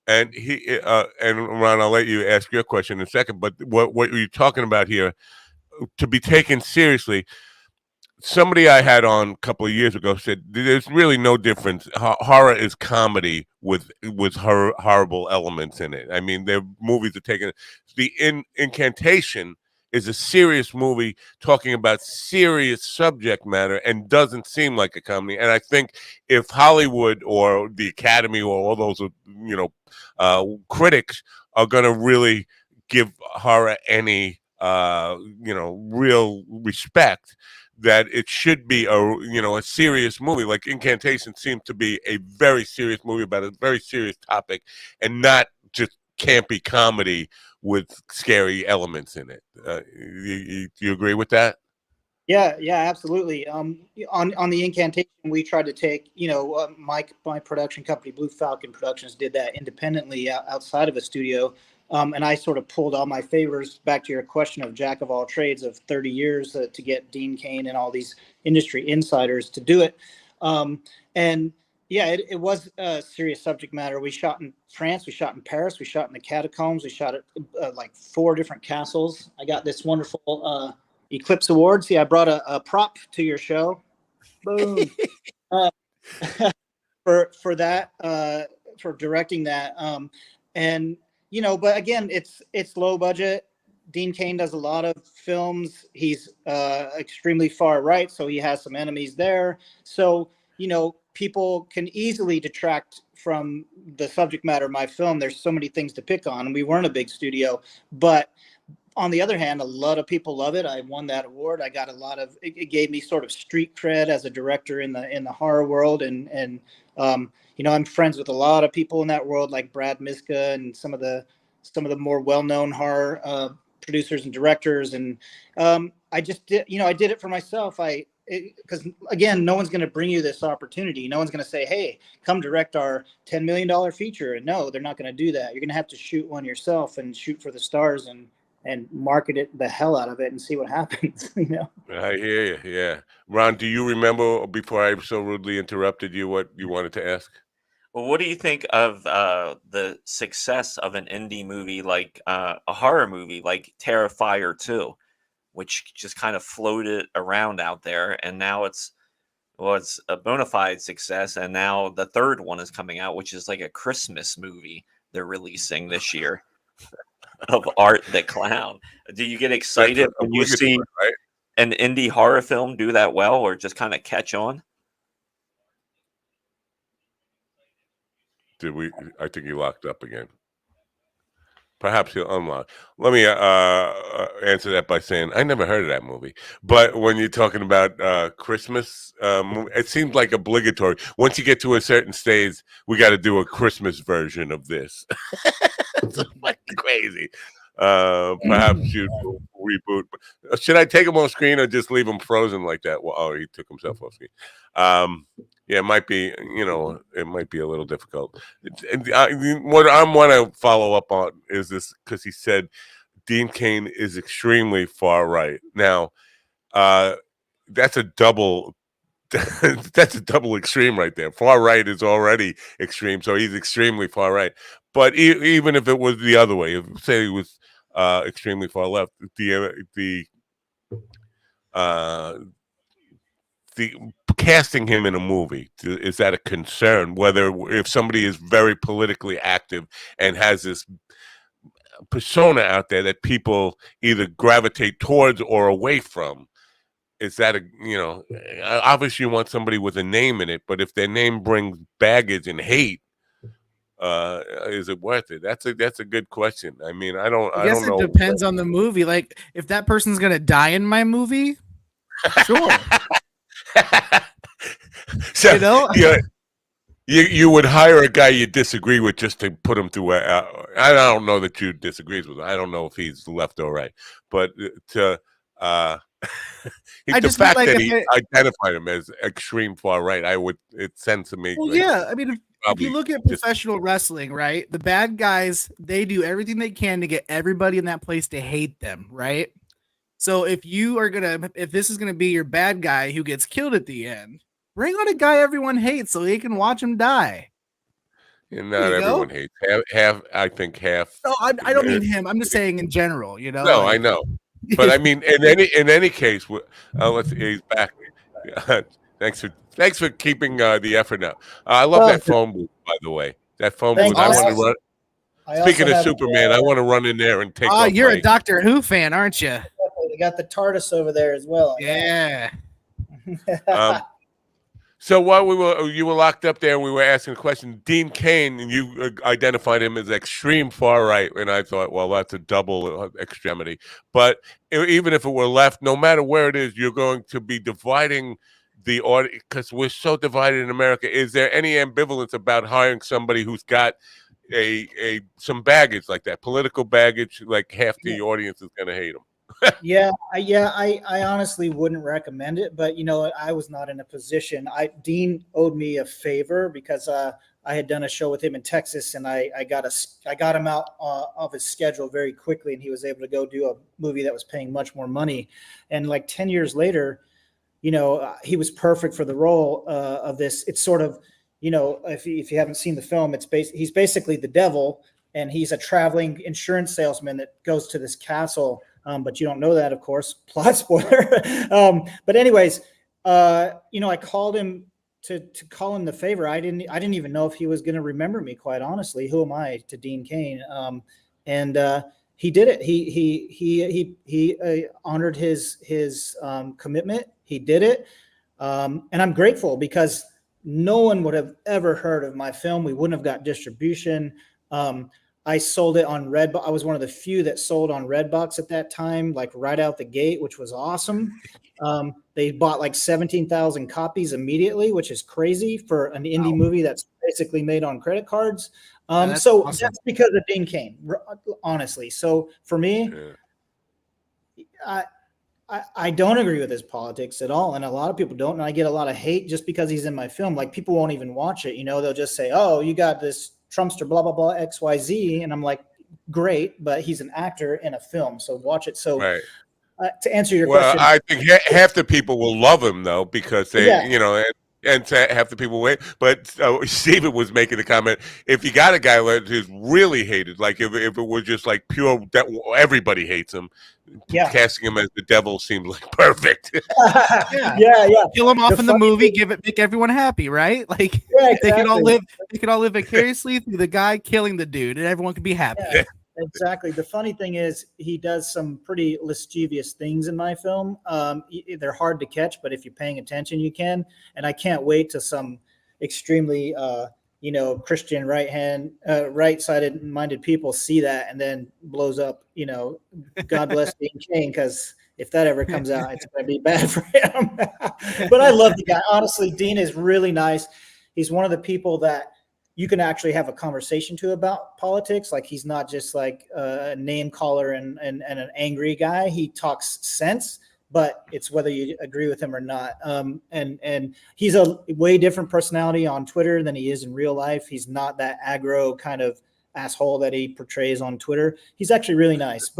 And and Ron, I'll let you ask your question in a second. But what you're talking about here, to be taken seriously. Somebody I had on a couple of years ago said there's really no difference. Horror is comedy with horrible elements in it. I mean, their movies are taken. The Incantation is a serious movie talking about serious subject matter and doesn't seem like a comedy. And I think if Hollywood or the Academy or all those critics are going to really give horror any real respect, that it should be a serious movie. Like Incantation seems to be a very serious movie about a very serious topic, and not just campy comedy with scary elements in it. You agree with that? Yeah, absolutely. On the Incantation, we tried to take, my production company, Blue Falcon Productions, did that independently outside of a studio. And I sort of pulled all my favors, back to your question of jack of all trades of 30 years to get Dean Cain and all these industry insiders to do it. And yeah, it was a serious subject matter. We shot in France, we shot in Paris, we shot in the catacombs, we shot at like 4 different castles. I got this wonderful Eclipse Award. See, I brought a prop to your show. Boom. For that, for directing that. And but again, it's low budget. Dean Cain does a lot of films. He's extremely far right, so he has some enemies there. So people can easily detract from the subject matter of my film. There's so many things to pick on, and we weren't a big studio. But on the other hand, a lot of people love it. I won that award. I got it gave me sort of street cred as a director in the horror world, and I'm friends with a lot of people in that world, like Brad Miska and some of the more well-known horror producers and directors. And I just did, I did it for myself. because again, no one's going to bring you this opportunity. No one's going to say, "Hey, come direct our $10 million feature." And no, they're not going to do that. You're going to have to shoot one yourself and shoot for the stars and market it the hell out of it and see what happens. I hear you. Yeah, Ron, do you remember before I so rudely interrupted you what you wanted to ask? Well, what do you think of the success of an indie movie like a horror movie like Terrifier 2, which just kind of floated around out there, and now it's a bona fide success, and now the third one is coming out, which is like a Christmas movie they're releasing this year of Art the Clown. Do you get excited when you see an indie horror film do that well, or just kind of catch on? Did we? I think he locked up again. Perhaps he'll unlock. Let me answer that by saying I never heard of that movie. But when you're talking about Christmas, it seems like obligatory. Once you get to a certain stage, we got to do a Christmas version of this. It's like crazy. Perhaps you reboot. Should I take him off screen or just leave him frozen like that? Well, oh, he took himself off screen. Yeah, it might be. It might be a little difficult. What I want to follow up on is this, because he said Dean Cain is extremely far right. Now, that's a double. That's a double extreme right there. Far right is already extreme, so he's extremely far right. But even if it was the other way, if say he was extremely far left, the casting him in a movie, is that a concern? Whether if somebody is very politically active and has this persona out there that people either gravitate towards or away from, is that obviously you want somebody with a name in it, but if their name brings baggage and hate, is it worth it? That's a good question. I mean, I don't know. It depends on the movie. Like, if that person's gonna die in my movie, sure. So you would hire a guy you disagree with just to put him through. I don't know that you disagree with him. I don't know if he's left or right, but the fact that he identified him as extreme far right, it sends to me. Well, yeah, I mean, if you look at professional wrestling, right, the bad guys, they do everything they can to get everybody in that place to hate them, right? So if this is gonna be your bad guy who gets killed at the end, bring on a guy everyone hates so they can watch him die. And not everyone hates. I think half. No, I don't mean him. I'm just saying in general. No, I know, but I mean in any case, let's see. He's back. Thanks for keeping the effort up. I love that phone booth, by the way. That phone booth. I want to run. Speaking of Superman, I want to run in there and take. Oh, you're a Doctor Who fan, aren't you? We got the TARDIS over there as well. Yeah. So while you were locked up there and we were asking a question, Dean Cain, and you identified him as extreme far right, and I thought, well, that's a double extremity. But even if it were left, no matter where it is, you're going to be dividing the audience, because we're so divided in America. Is there any ambivalence about hiring somebody who's got some baggage like that, political baggage? Like half the audience is going to hate him. I honestly wouldn't recommend it, but I was not in a position. Dean owed me a favor because I had done a show with him in Texas, and I got him out of his schedule very quickly, and he was able to go do a movie that was paying much more money. And like 10 years later, he was perfect for the role of this. It's sort of, if you haven't seen the film, he's basically the devil, and he's a traveling insurance salesman that goes to this castle. But you don't know that, of course. Plot spoiler. But anyways, I called him to call him the favor. I didn't even know if he was going to remember me. Quite honestly, who am I to Dean Cain? And he did it. He honored his commitment. He did it, and I'm grateful because no one would have ever heard of my film. We wouldn't have got distribution. I sold it on Redbox. I was one of the few that sold on Redbox at that time, like right out the gate, which was awesome. They bought like 17,000 copies immediately, which is crazy for an indie movie that's basically made on credit cards. That's because of Dean Cain, honestly. So for me, I don't agree with his politics at all, and a lot of people don't. And I get a lot of hate just because he's in my film. Like people won't even watch it. They'll just say, "Oh, you got this Trumpster, blah blah blah, XYZ," and I'm like, "Great," but he's an actor in a film, so watch it. So Right. To answer your Well, question, I think half the people will love him though because they, and half the people wait. But Steven was making the comment: if you got a guy who's really hated, like if it was just like pure, everybody hates him. Casting him as the devil seemed like perfect. yeah. Kill him off in the movie, make everyone happy, right? Like exactly. they can all live vicariously through the guy killing the dude, and everyone can be happy. Yeah, exactly. The funny thing is, he does some pretty mischievous things in my film. They're hard to catch, but if you're paying attention, you can. And I can't wait to some extremely Christian right-sided minded people see that and then blows up, God bless Dean Cain, because if that ever comes out, it's going to be bad for him. But I love the guy. Honestly, Dean is really nice. He's one of the people that you can actually have a conversation to about politics. Like he's not just like a name caller and an angry guy. He talks sense, but it's whether you agree with him or not. And he's a way different personality on Twitter than he is in real life. He's not that aggro kind of asshole that he portrays on Twitter. He's actually really nice,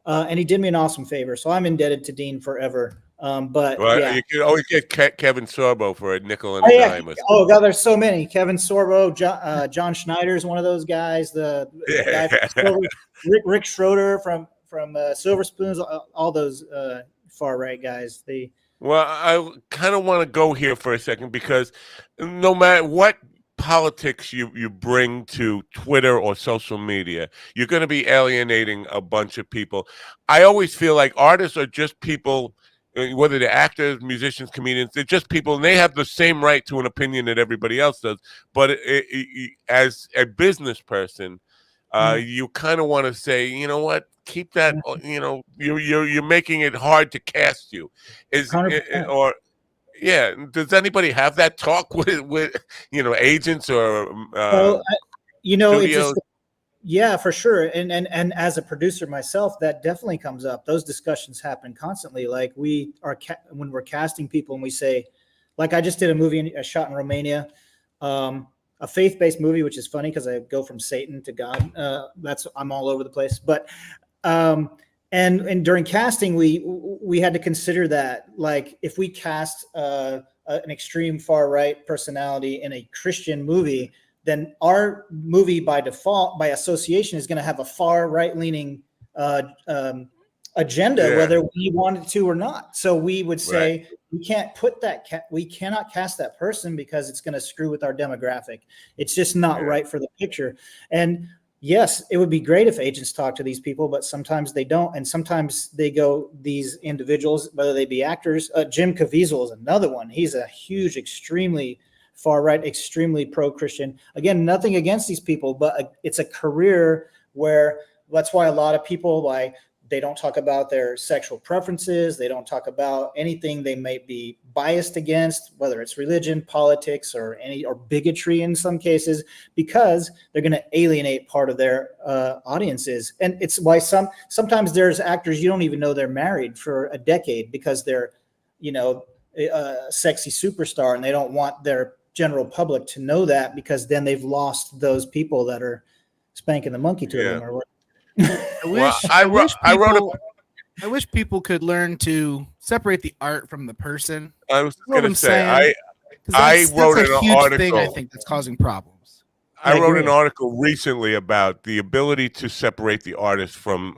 and he did me an awesome favor. So I'm indebted to Dean forever. You can always get Kevin Sorbo for a nickel and a dime. Oh God, there's so many. Kevin Sorbo, John Schneider is one of those guys. The guy from Rick Schroeder from Silver Spoons. All those far right guys. Well, I kind of want to go here for a second because no matter what politics you bring to Twitter or social media, you're going to be alienating a bunch of people. I always feel like artists are just people. Whether they're actors, musicians, comedians, they're just people, and they have the same right to an opinion that everybody else does. But as a business person, you kind of want to say, you know what, keep that. You're making it hard to cast you. Does anybody have that talk with agents or studios? Yeah, for sure. And as a producer myself, that definitely comes up. Those discussions happen constantly. Like when we're casting people and we say, like I just did a movie I shot in Romania, a faith-based movie, which is funny because I go from Satan to God. I'm all over the place. But and during casting, we had to consider that, like if we cast an extreme far right personality in a Christian movie, then our movie by default, by association, is going to have a far right-leaning agenda, whether we wanted to or not. So we would say we can't put we cannot cast that person because it's going to screw with our demographic. It's just not right for the picture. And yes, it would be great if agents talk to these people, but sometimes they don't. And sometimes they go, these individuals, whether they be actors, Jim Caviezel is another one. He's a huge, extremely far right, extremely pro-Christian. Again, nothing against these people, but it's a career where that's why a lot of people, like, they don't talk about their sexual preferences. They don't talk about anything they might be biased against, whether it's religion, politics, or bigotry in some cases, because they're going to alienate part of their audiences. And it's why sometimes there's actors you don't even know they're married for a decade because they're, a sexy superstar, and they don't want their general public to know that, because then they've lost those people that are spanking the monkey to them or what. I wish people could learn to separate the art from the person. I was going to say, I wrote an article. Thing I think that's causing problems. I wrote an article recently about the ability to separate the artist from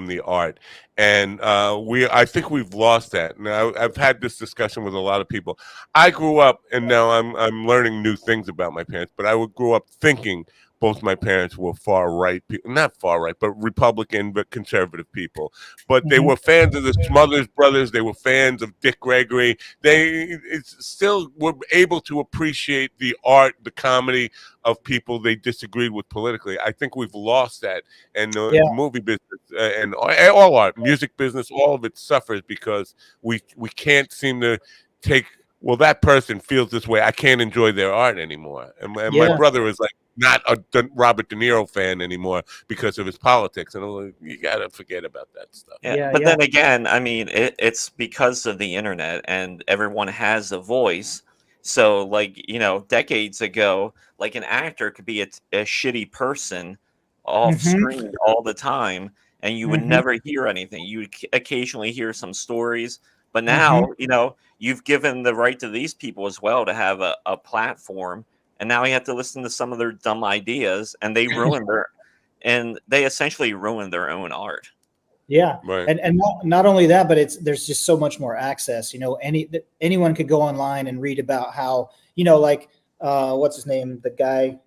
the art, and I think we've lost that. Now, I've had this discussion with a lot of people. I grew up, and now I'm learning new things about my parents. But I grew up thinking both my parents were far right, not far right, but Republican, but conservative people. But they were fans of the Smothers Brothers. They were fans of Dick Gregory. They still were able to appreciate the art, the comedy of people they disagreed with politically. I think we've lost that. And the movie business and all art, music business, all of it suffers because we can't seem to take, well, that person feels this way, I can't enjoy their art anymore. And my brother is like, not a Robert De Niro fan anymore because of his politics. And I'm like, you got to forget about that stuff. Yeah, but then again, I mean, it's because of the internet and everyone has a voice. So, like, decades ago, like an actor could be a shitty person off screen all the time, and you would never hear anything. You would occasionally hear some stories, but now, you've given the right to these people as well to have a platform, and now you have to listen to some of their dumb ideas, and they they essentially ruin their own art. Yeah, right. and not only that, but there's just so much more access. Anyone could go online and read about how like what's his name, the guy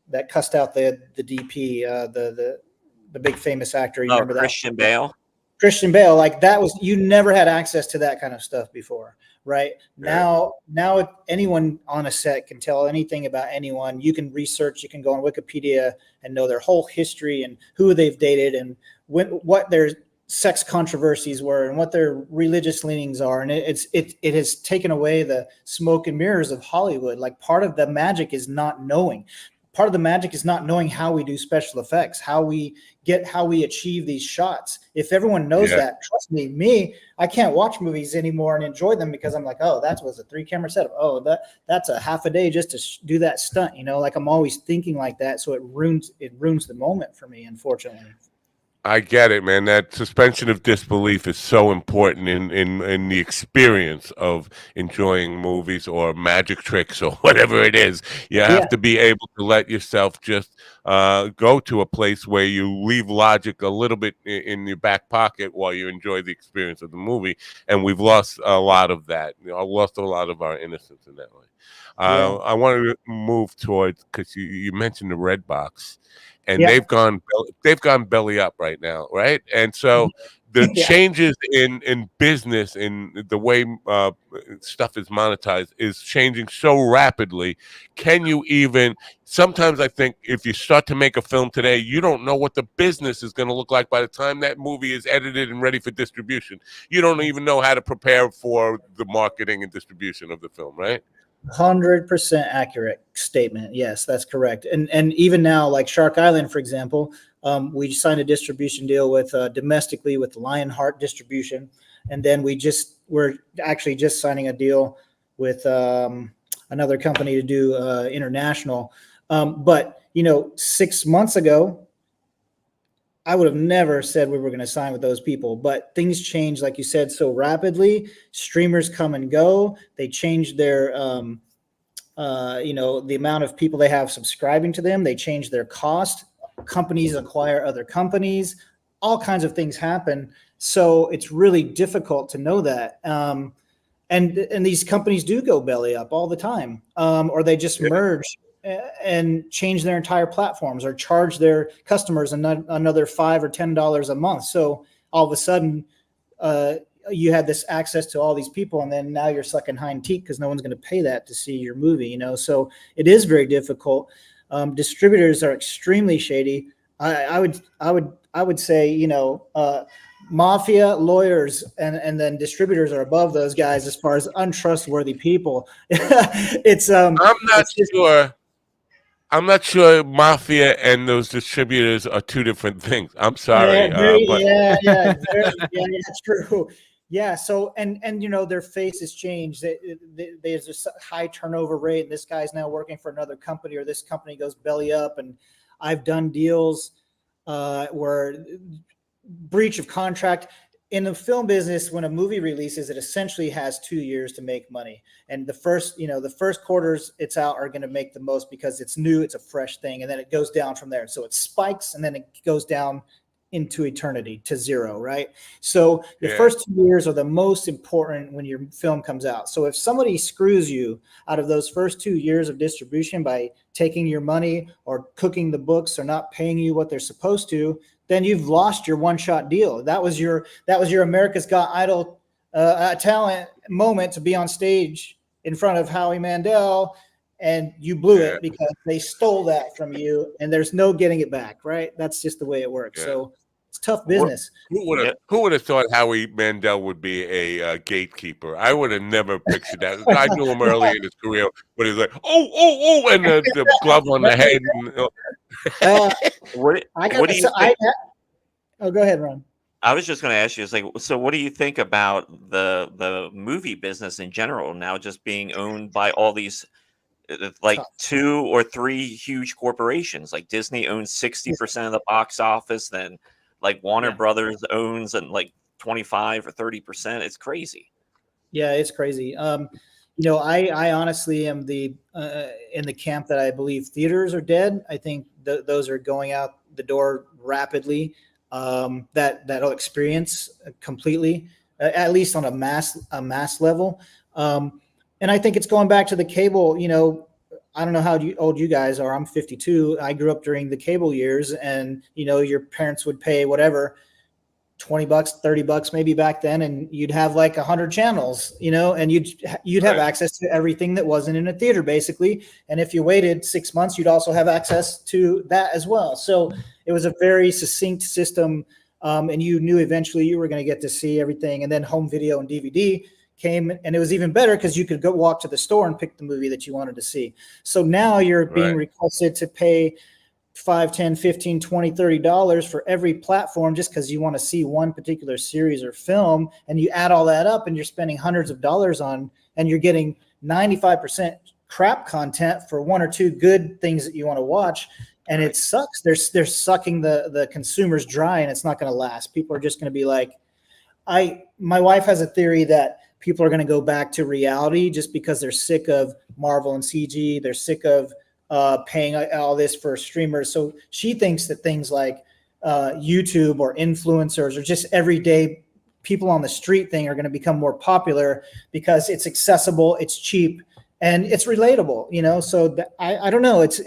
that cussed out the DP, the big famous actor. You remember Christian that? Bale. Christian Bale, like that was, you never had access to that kind of stuff before, right? Yeah. Now anyone on a set can tell anything about anyone. You can research, you can go on Wikipedia and know their whole history and who they've dated and what their sex controversies were and what their religious leanings are. And it has taken away the smoke and mirrors of Hollywood. Like part of the magic is not knowing. Part of the magic is not knowing how we do special effects, how we achieve these shots. If everyone knows that, trust me, I can't watch movies anymore and enjoy them because I'm like, oh, that was a 3-camera setup. Oh, that's a half a day just to do that stunt. Like I'm always thinking like that. So it ruins the moment for me, unfortunately. I get it, man. That suspension of disbelief is so important in the experience of enjoying movies or magic tricks or whatever it is. You have to be able to let yourself just go to a place where you leave logic a little bit in your back pocket while you enjoy the experience of the movie. And we've lost a lot of that. I lost a lot of our innocence in that way. I want to move towards, because you mentioned the red box. And they've gone belly up right now, right? And so the changes in business, in the way stuff is monetized, is changing so rapidly. Can you even? Sometimes I think if you start to make a film today, you don't know what the business is going to look like by the time that movie is edited and ready for distribution. You don't even know how to prepare for the marketing and distribution of the film, right? 100% accurate statement. Yes, that's correct. And even now, like Shark Island, for example, we signed a distribution deal with domestically with Lionheart Distribution, and then we're actually just signing a deal with another company to do international. But 6 months ago, I would have never said we were going to sign with those people, but things change, like you said, so rapidly. Streamers come and go. They change their, the amount of people they have subscribing to them. They change their cost. Companies acquire other companies. All kinds of things happen. So it's really difficult to know that. And these companies do go belly up all the time, or they just merge and change their entire platforms or charge their customers another $5 or $10 a month. So all of a sudden, you had this access to all these people, and then now you're sucking hind teeth because no one's going to pay that to see your movie. So it is very difficult. Distributors are extremely shady. I would say mafia, lawyers, and then distributors are above those guys as far as untrustworthy people. I'm not sure mafia and those distributors are two different things. I'm sorry, but that's true. Yeah. So and their faces change. There's a high turnover rate. And this guy's now working for another company, or this company goes belly up. And I've done deals where breach of contract. In the film business, when a movie releases, it essentially has 2 years to make money. And the first quarters it's out are going to make the most because it's new, it's a fresh thing. And then it goes down from there. So it spikes and then it goes down into eternity to zero, right? So the first 2 years are the most important when your film comes out. So if somebody screws you out of those first 2 years of distribution by taking your money or cooking the books or not paying you what they're supposed to, then you've lost your one-shot deal. That was your America's Got Idol talent moment to be on stage in front of Howie Mandel, and you blew it because they stole that from you, and there's no getting it back, right? That's just the way it works. So it's tough business. Who would have thought Howie Mandel would be a gatekeeper? I would have never pictured that. I knew him early in his career, but he's like, oh, and the glove on the head. Oh, go ahead, Ron. I was just going to ask you, so what do you think about the movie business in general now, just being owned by all these like 2 or 3 huge corporations? Like Disney owns 60% of the box office, then like Warner Brothers owns and like 25 or 30%. It's crazy. Yeah, it's crazy. I honestly am in the camp that I believe theaters are dead. I think those are going out the door rapidly. That'll experience completely, at least on a mass level. And I think it's going back to the cable. I don't know how old you guys are. I'm 52. I grew up during the cable years, and your parents would pay whatever, $20, $30 maybe back then, and you'd have like 100 channels, and you'd have access to everything that wasn't in a theater basically. And if you waited 6 months, you'd also have access to that as well. So it was a very succinct system, and you knew eventually you were going to get to see everything. And then home video and DVD came, and it was even better because you could go walk to the store and pick the movie that you wanted to see. So now you're being requested to pay $5, $10, $15, $20, $30 for every platform just because you want to see one particular series or film, and you add all that up and you're spending hundreds of dollars on, and you're getting 95% crap content for 1 or 2 good things that you want to watch. And it sucks. They're sucking the consumers dry, and it's not going to last. People are just going to be like, my wife has a theory that people are going to go back to reality just because they're sick of Marvel and CG. They're sick of paying all this for streamers. So she thinks that things like YouTube or influencers or just everyday people on the street thing are going to become more popular because it's accessible, it's cheap, and it's relatable. So I don't know. It's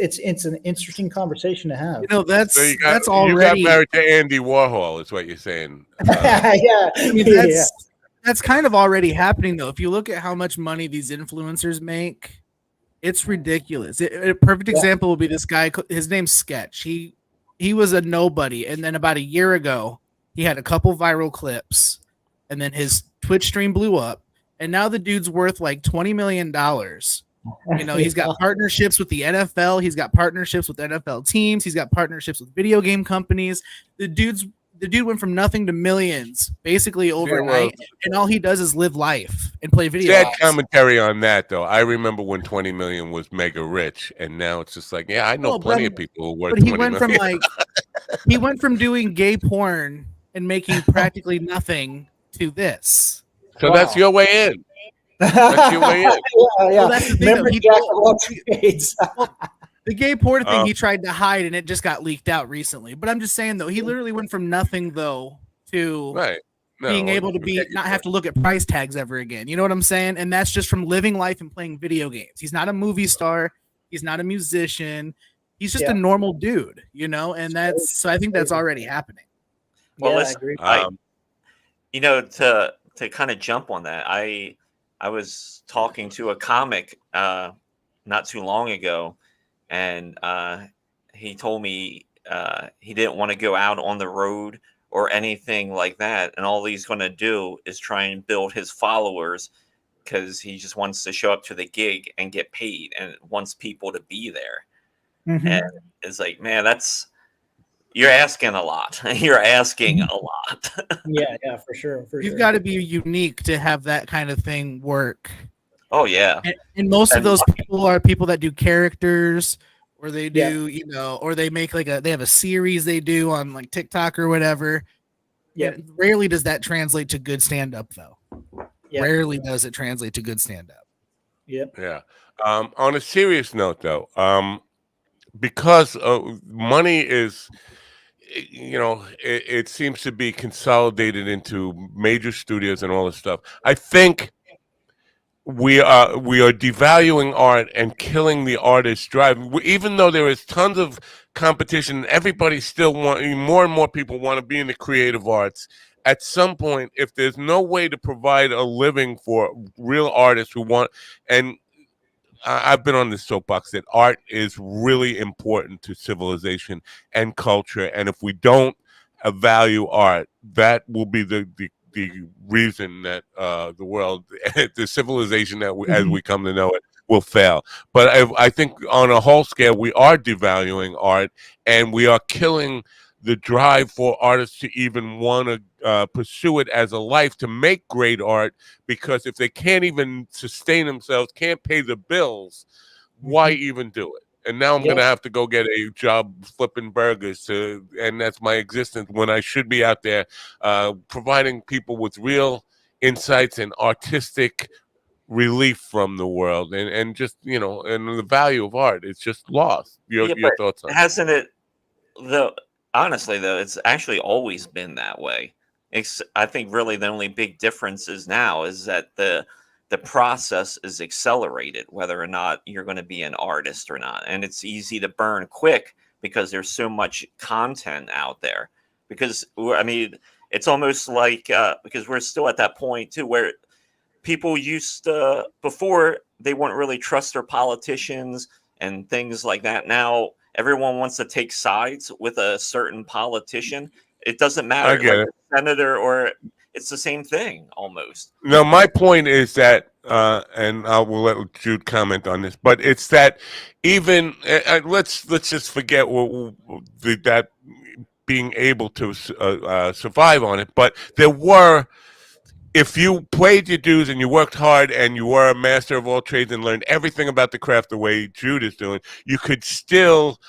an interesting conversation to have. That's already. You got married to Andy Warhol, is what you're saying. That's kind of already happening though. If you look at how much money these influencers make, it's ridiculous. A perfect example would be this guy. His name's Sketch. He was a nobody, and then about a year ago, he had a couple viral clips, and then his Twitch stream blew up, and now the dude's worth like $20 million. He's got partnerships with the NFL. He's got partnerships with NFL teams. He's got partnerships with video game companies. The dude went from nothing to millions basically overnight, and all he does is live life and play video games. Sad commentary on that, though. I remember when 20 million was mega rich, and now it's just like, I know plenty of people who are worth 20 million. He went from doing gay porn and making practically nothing to this. So that's your way in. That's your way in. Well, that's the thing, though. The gay porn thing he tried to hide, and it just got leaked out recently. But I'm just saying, though, he literally went from nothing, though, to being able to not have to look at price tags ever again. You know what I'm saying? And that's just from living life and playing video games. He's not a movie star. He's not a musician. He's just a normal dude, and so I think that's already happening. Well, listen, I agree. To kind of jump on that, I was talking to a comic not too long ago, and he told me he didn't want to go out on the road or anything like that. And all he's going to do is try and build his followers because he just wants to show up to the gig and get paid and wants people to be there. Mm-hmm. And it's like, man, you're asking a lot. You're asking a lot. Yeah, for sure. You've got to be unique to have that kind of thing work. Oh yeah, and most of those people are people that do characters, or they do, or they make they have a series they do on like TikTok or whatever. Yeah, rarely does that translate to good stand up though. Yep. Rarely does it translate to good stand up. Yep. Yeah. On a serious note, though, because money is, it seems to be consolidated into major studios and all this stuff. I think we are devaluing art and killing the artist's drive. Even though there is tons of competition, everybody still more and more people want to be in the creative arts. At some point, if there's no way to provide a living for real artists who want, and I've been on this soapbox that art is really important to civilization and culture, and if we don't value art, that will be the reason that the world, the civilization that as we come to know it, will fail. But I think on a whole scale, we are devaluing art, and we are killing the drive for artists to even want to pursue it as a life, to make great art, because if they can't even sustain themselves, can't pay the bills, why even do it? And now I'm going to have to go get a job flipping burgers, and that's my existence, when I should be out there providing people with real insights and artistic relief from the world, and just, and the value of art is just lost. Your but thoughts on that? hasn't it, though? Honestly, though, it's actually always been that way. I think really the only big difference is now is that the process is accelerated, whether or not you're going to be an artist or not, and it's easy to burn quick because there's so much content out there. Because I mean, it's almost like because we're still at that point too, where people used to, before, they wouldn't really trust their politicians and things like that. Now everyone wants to take sides with a certain politician. It doesn't matter, I get it. senator, or it's the same thing almost. No, my point is that, and I will let Jude comment on this, but it's that even let's just forget that being able to survive on it. But there were, if you paid your dues and you worked hard and you were a master of all trades and learned everything about the craft the way Jude is doing, you could still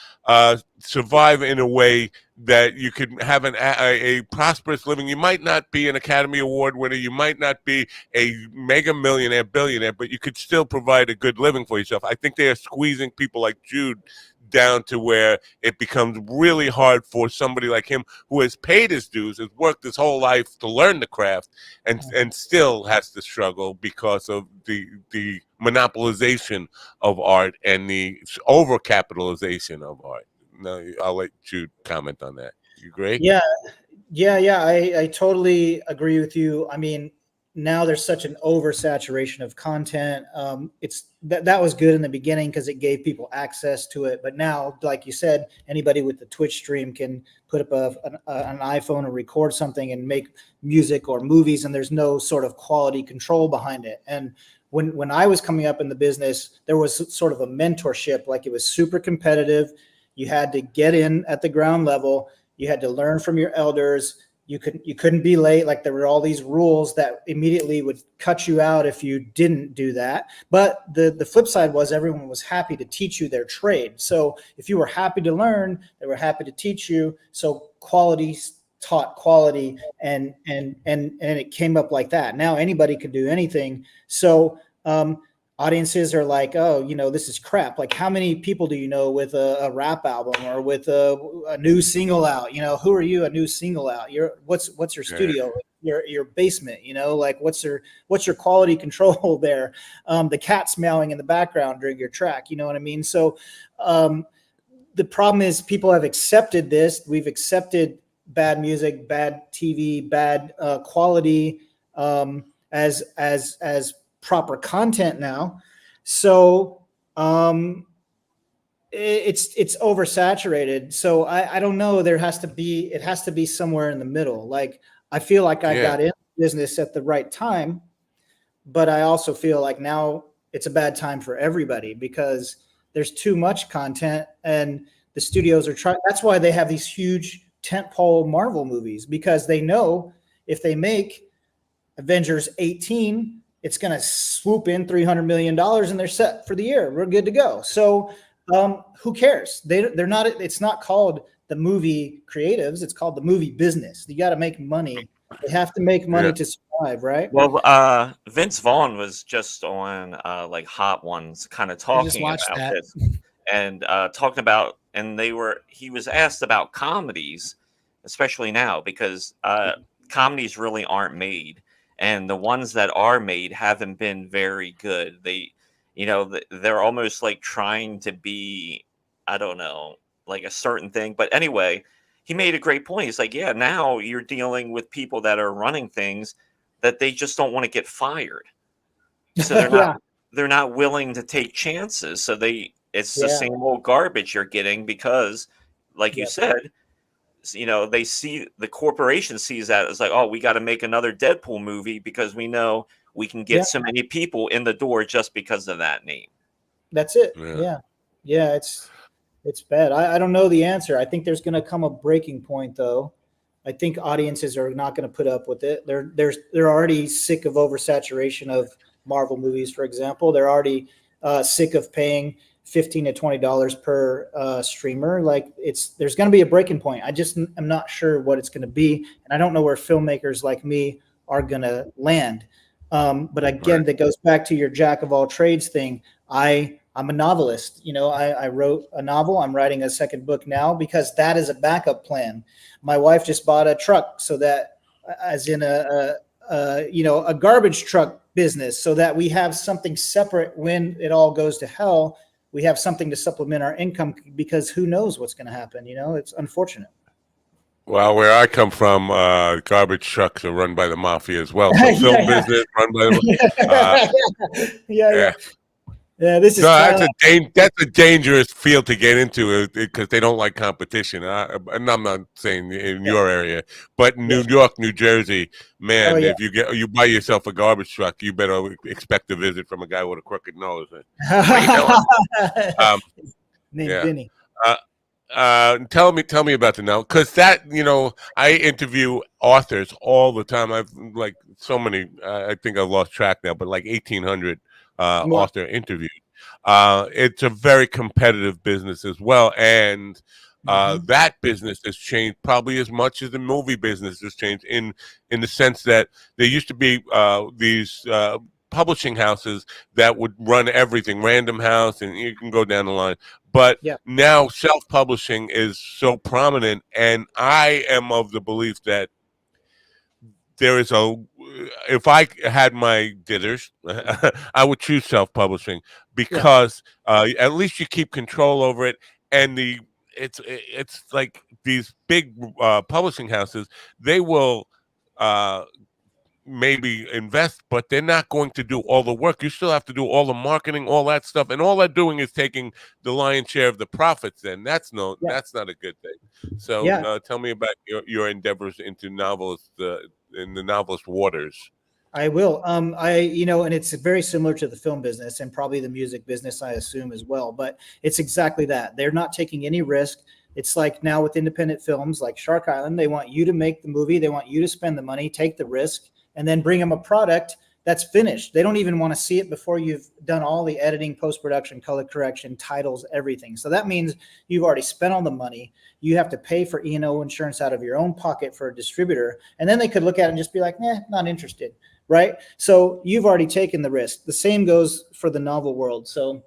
survive in a way that you could have a prosperous living. You might not be an Academy Award winner, you might not be a mega millionaire, billionaire, but you could still provide a good living for yourself. I think they are squeezing people like Jude down to where it becomes really hard for somebody like him, who has paid his dues, has worked his whole life to learn the craft, and still has to struggle because of the monopolization of art and the overcapitalization of art. No, I'll let Jude comment on that. You agree? Yeah. I totally agree with you. I mean, now there's such an oversaturation of content. It's that was good in the beginning because it gave people access to it. But now, like you said, anybody with the Twitch stream can put up an iPhone and record something and make music or movies, and there's no sort of quality control behind it. And when I was coming up in the business, there was sort of a mentorship. Like, it was super competitive. You had to get in at the ground level. You had to learn from your elders. You couldn't be late. Like, there were all these rules that immediately would cut you out if you didn't do that. But the flip side was everyone was happy to teach you their trade. So if you were happy to learn, they were happy to teach you. So quality taught quality, and it came up like that. Now anybody can do anything. So audiences are like, oh, this is crap. Like, how many people do you know with a rap album or with a new single out? Who are you? A new single out? What's your studio? Your basement? Like, what's your quality control there? The cat's meowing in the background during your track. You know what I mean? So the problem is people have accepted this. We've accepted bad music, bad TV, bad quality as proper content now. So it's oversaturated. So I don't know. It has to be somewhere in the middle. Like, I feel like I got in business at the right time, but I also feel like now it's a bad time for everybody because there's too much content and the studios are trying. That's why they have these huge tentpole Marvel movies, because they know if they make Avengers 18, it's going to swoop in $300 million and they're set for the year. We're good to go. So who cares? They're not. It's not called the movie creatives. It's called the movie business. You got to make money. They have to make money to survive, right? Well, Vince Vaughn was just on like Hot Ones, kind of talking about this, and talking about, and he was asked about comedies, especially now, because comedies really aren't made. And the ones that are made haven't been very good. They're almost like trying to be, I don't know, like a certain thing. But anyway, he made a great point. He's like, yeah, now you're dealing with people that are running things that they just don't want to get fired. So they're not willing to take chances. So it's the same old garbage you're getting because, like you said, they see the corporation sees that as like, oh, we got to make another Deadpool movie because we know we can get so many people in the door just because of that name. That's it. Yeah. It's bad. I don't know the answer. I think there's going to come a breaking point, though. I think audiences are not going to put up with it. They're already sick of oversaturation of Marvel movies, for example. They're already sick of paying $15 to $20 per streamer. Like there's going to be a breaking point. I'm not sure what it's going to be, and I don't know where filmmakers like me are going to land. But again, that goes back to your jack of all trades thing. I'm a novelist. I wrote a novel. I'm writing a second book now because that is a backup plan. My wife just bought a truck, so that, as in a garbage truck business, so that we have something separate when it all goes to hell. We have something to supplement our income, because who knows what's going to happen? It's unfortunate. Well, where I come from, garbage trucks are run by the mafia as well. So film business run by the yeah. This is that's a dangerous field to get into because they don't like competition. And I'm not saying in your area, but New York, New Jersey, man, if you buy yourself a garbage truck, you better expect a visit from a guy with a crooked nose. Named Vinny. Tell me about the novel, because that I interview authors all the time. I've like so many. I think I've lost track now, but like 1,800 author interviewed. It's a very competitive business as well, and that business has changed probably as much as the movie business has changed in the sense that there used to be these publishing houses that would run everything, Random House, and you can go down the line. But now self-publishing is so prominent, and I am of the belief that if I had my ditters, I would choose self-publishing because at least you keep control over it, and it's like these big publishing houses, they will maybe invest, but they're not going to do all the work. You still have to do all the marketing, all that stuff, and all they're doing is taking the lion's share of the profits. Then that's not a good thing. So tell me about your endeavors into novels in the novelist waters. I will. And it's very similar to the film business and probably the music business, I assume, as well. But it's exactly that. They're not taking any risk. It's like now with independent films like Shark Island, they want you to make the movie. They want you to spend the money, take the risk, and then bring them a product that's finished. They don't even want to see it before you've done all the editing, post-production, color correction, titles, everything. So that means you've already spent all the money. You have to pay for E&O insurance out of your own pocket for a distributor. And then they could look at it and just be like, not interested, right? So you've already taken the risk. The same goes for the novel world. So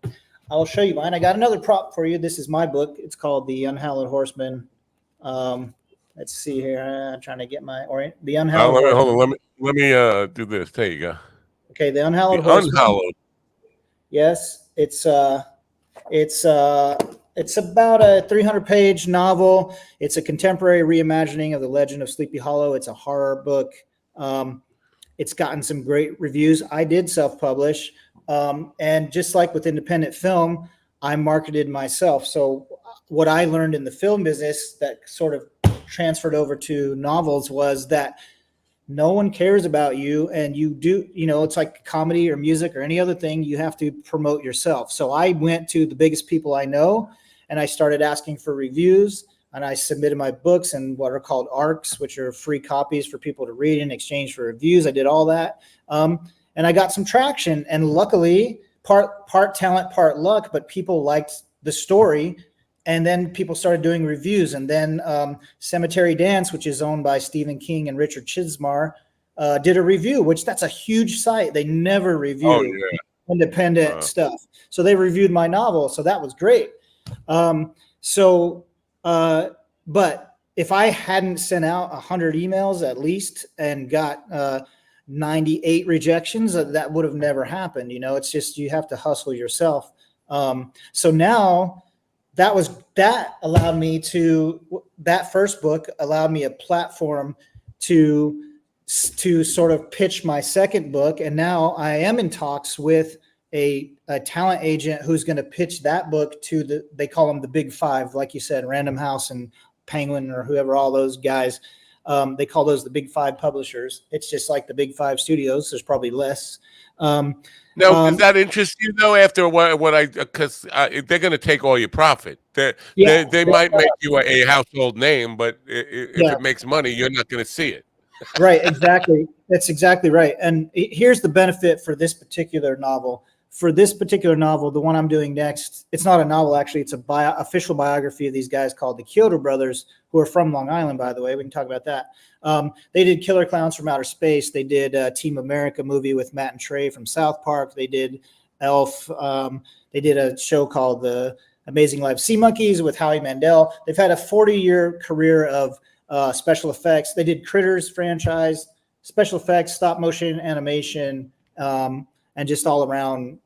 I'll show you mine. I got another prop for you. This is my book. It's called The Unhallowed Horseman. Let's see here. I'm trying to get the Unhallowed. Hold on. Let me do this. There you go. Okay, The Unhallowed Horseman. Unhallowed. Yes, it's about a 300-page novel. It's a contemporary reimagining of the legend of Sleepy Hollow. It's a horror book. It's gotten some great reviews. I did self-publish, and just like with independent film, I marketed myself. So what I learned in the film business that sort of transferred over to novels was that no one cares about you, and you do, it's like comedy or music or any other thing, you have to promote yourself. So I went to the biggest people I know, and I started asking for reviews, and I submitted my books and what are called ARCs, which are free copies for people to read in exchange for reviews. I did all that. And I got some traction, and luckily part talent, part luck, but people liked the story. And then people started doing reviews. And then Cemetery Dance, which is owned by Stephen King and Richard Chismar, did a review, which that's a huge site. They never review independent stuff. So they reviewed my novel. So that was great. But if I hadn't sent out 100 emails at least and got 98 rejections, that would have never happened. It's just, you have to hustle yourself. So now, that allowed me that first book allowed me a platform to sort of pitch my second book. And now I am in talks with a talent agent who's going to pitch that book to they call them the big five, like you said, Random House and Penguin or whoever, all those guys. They call those the big five publishers. It's just like the big five studios. There's probably less. Now, does that interest you though? After because they're going to take all your profit. They might make you a household name, but if it makes money, you're not going to see it. Right, exactly. That's exactly right. And here's the benefit for this particular novel. For this particular novel, the one I'm doing next, it's not a novel, actually. It's a official biography of these guys called the Kyoto Brothers, who are from Long Island, by the way. We can talk about that. They did Killer Clowns from Outer Space. They did a Team America movie with Matt and Trey from South Park. They did Elf. They did a show called The Amazing Life of Sea Monkeys with Howie Mandel. They've had a 40-year career of special effects. They did Critters franchise, special effects, stop motion animation, and just all around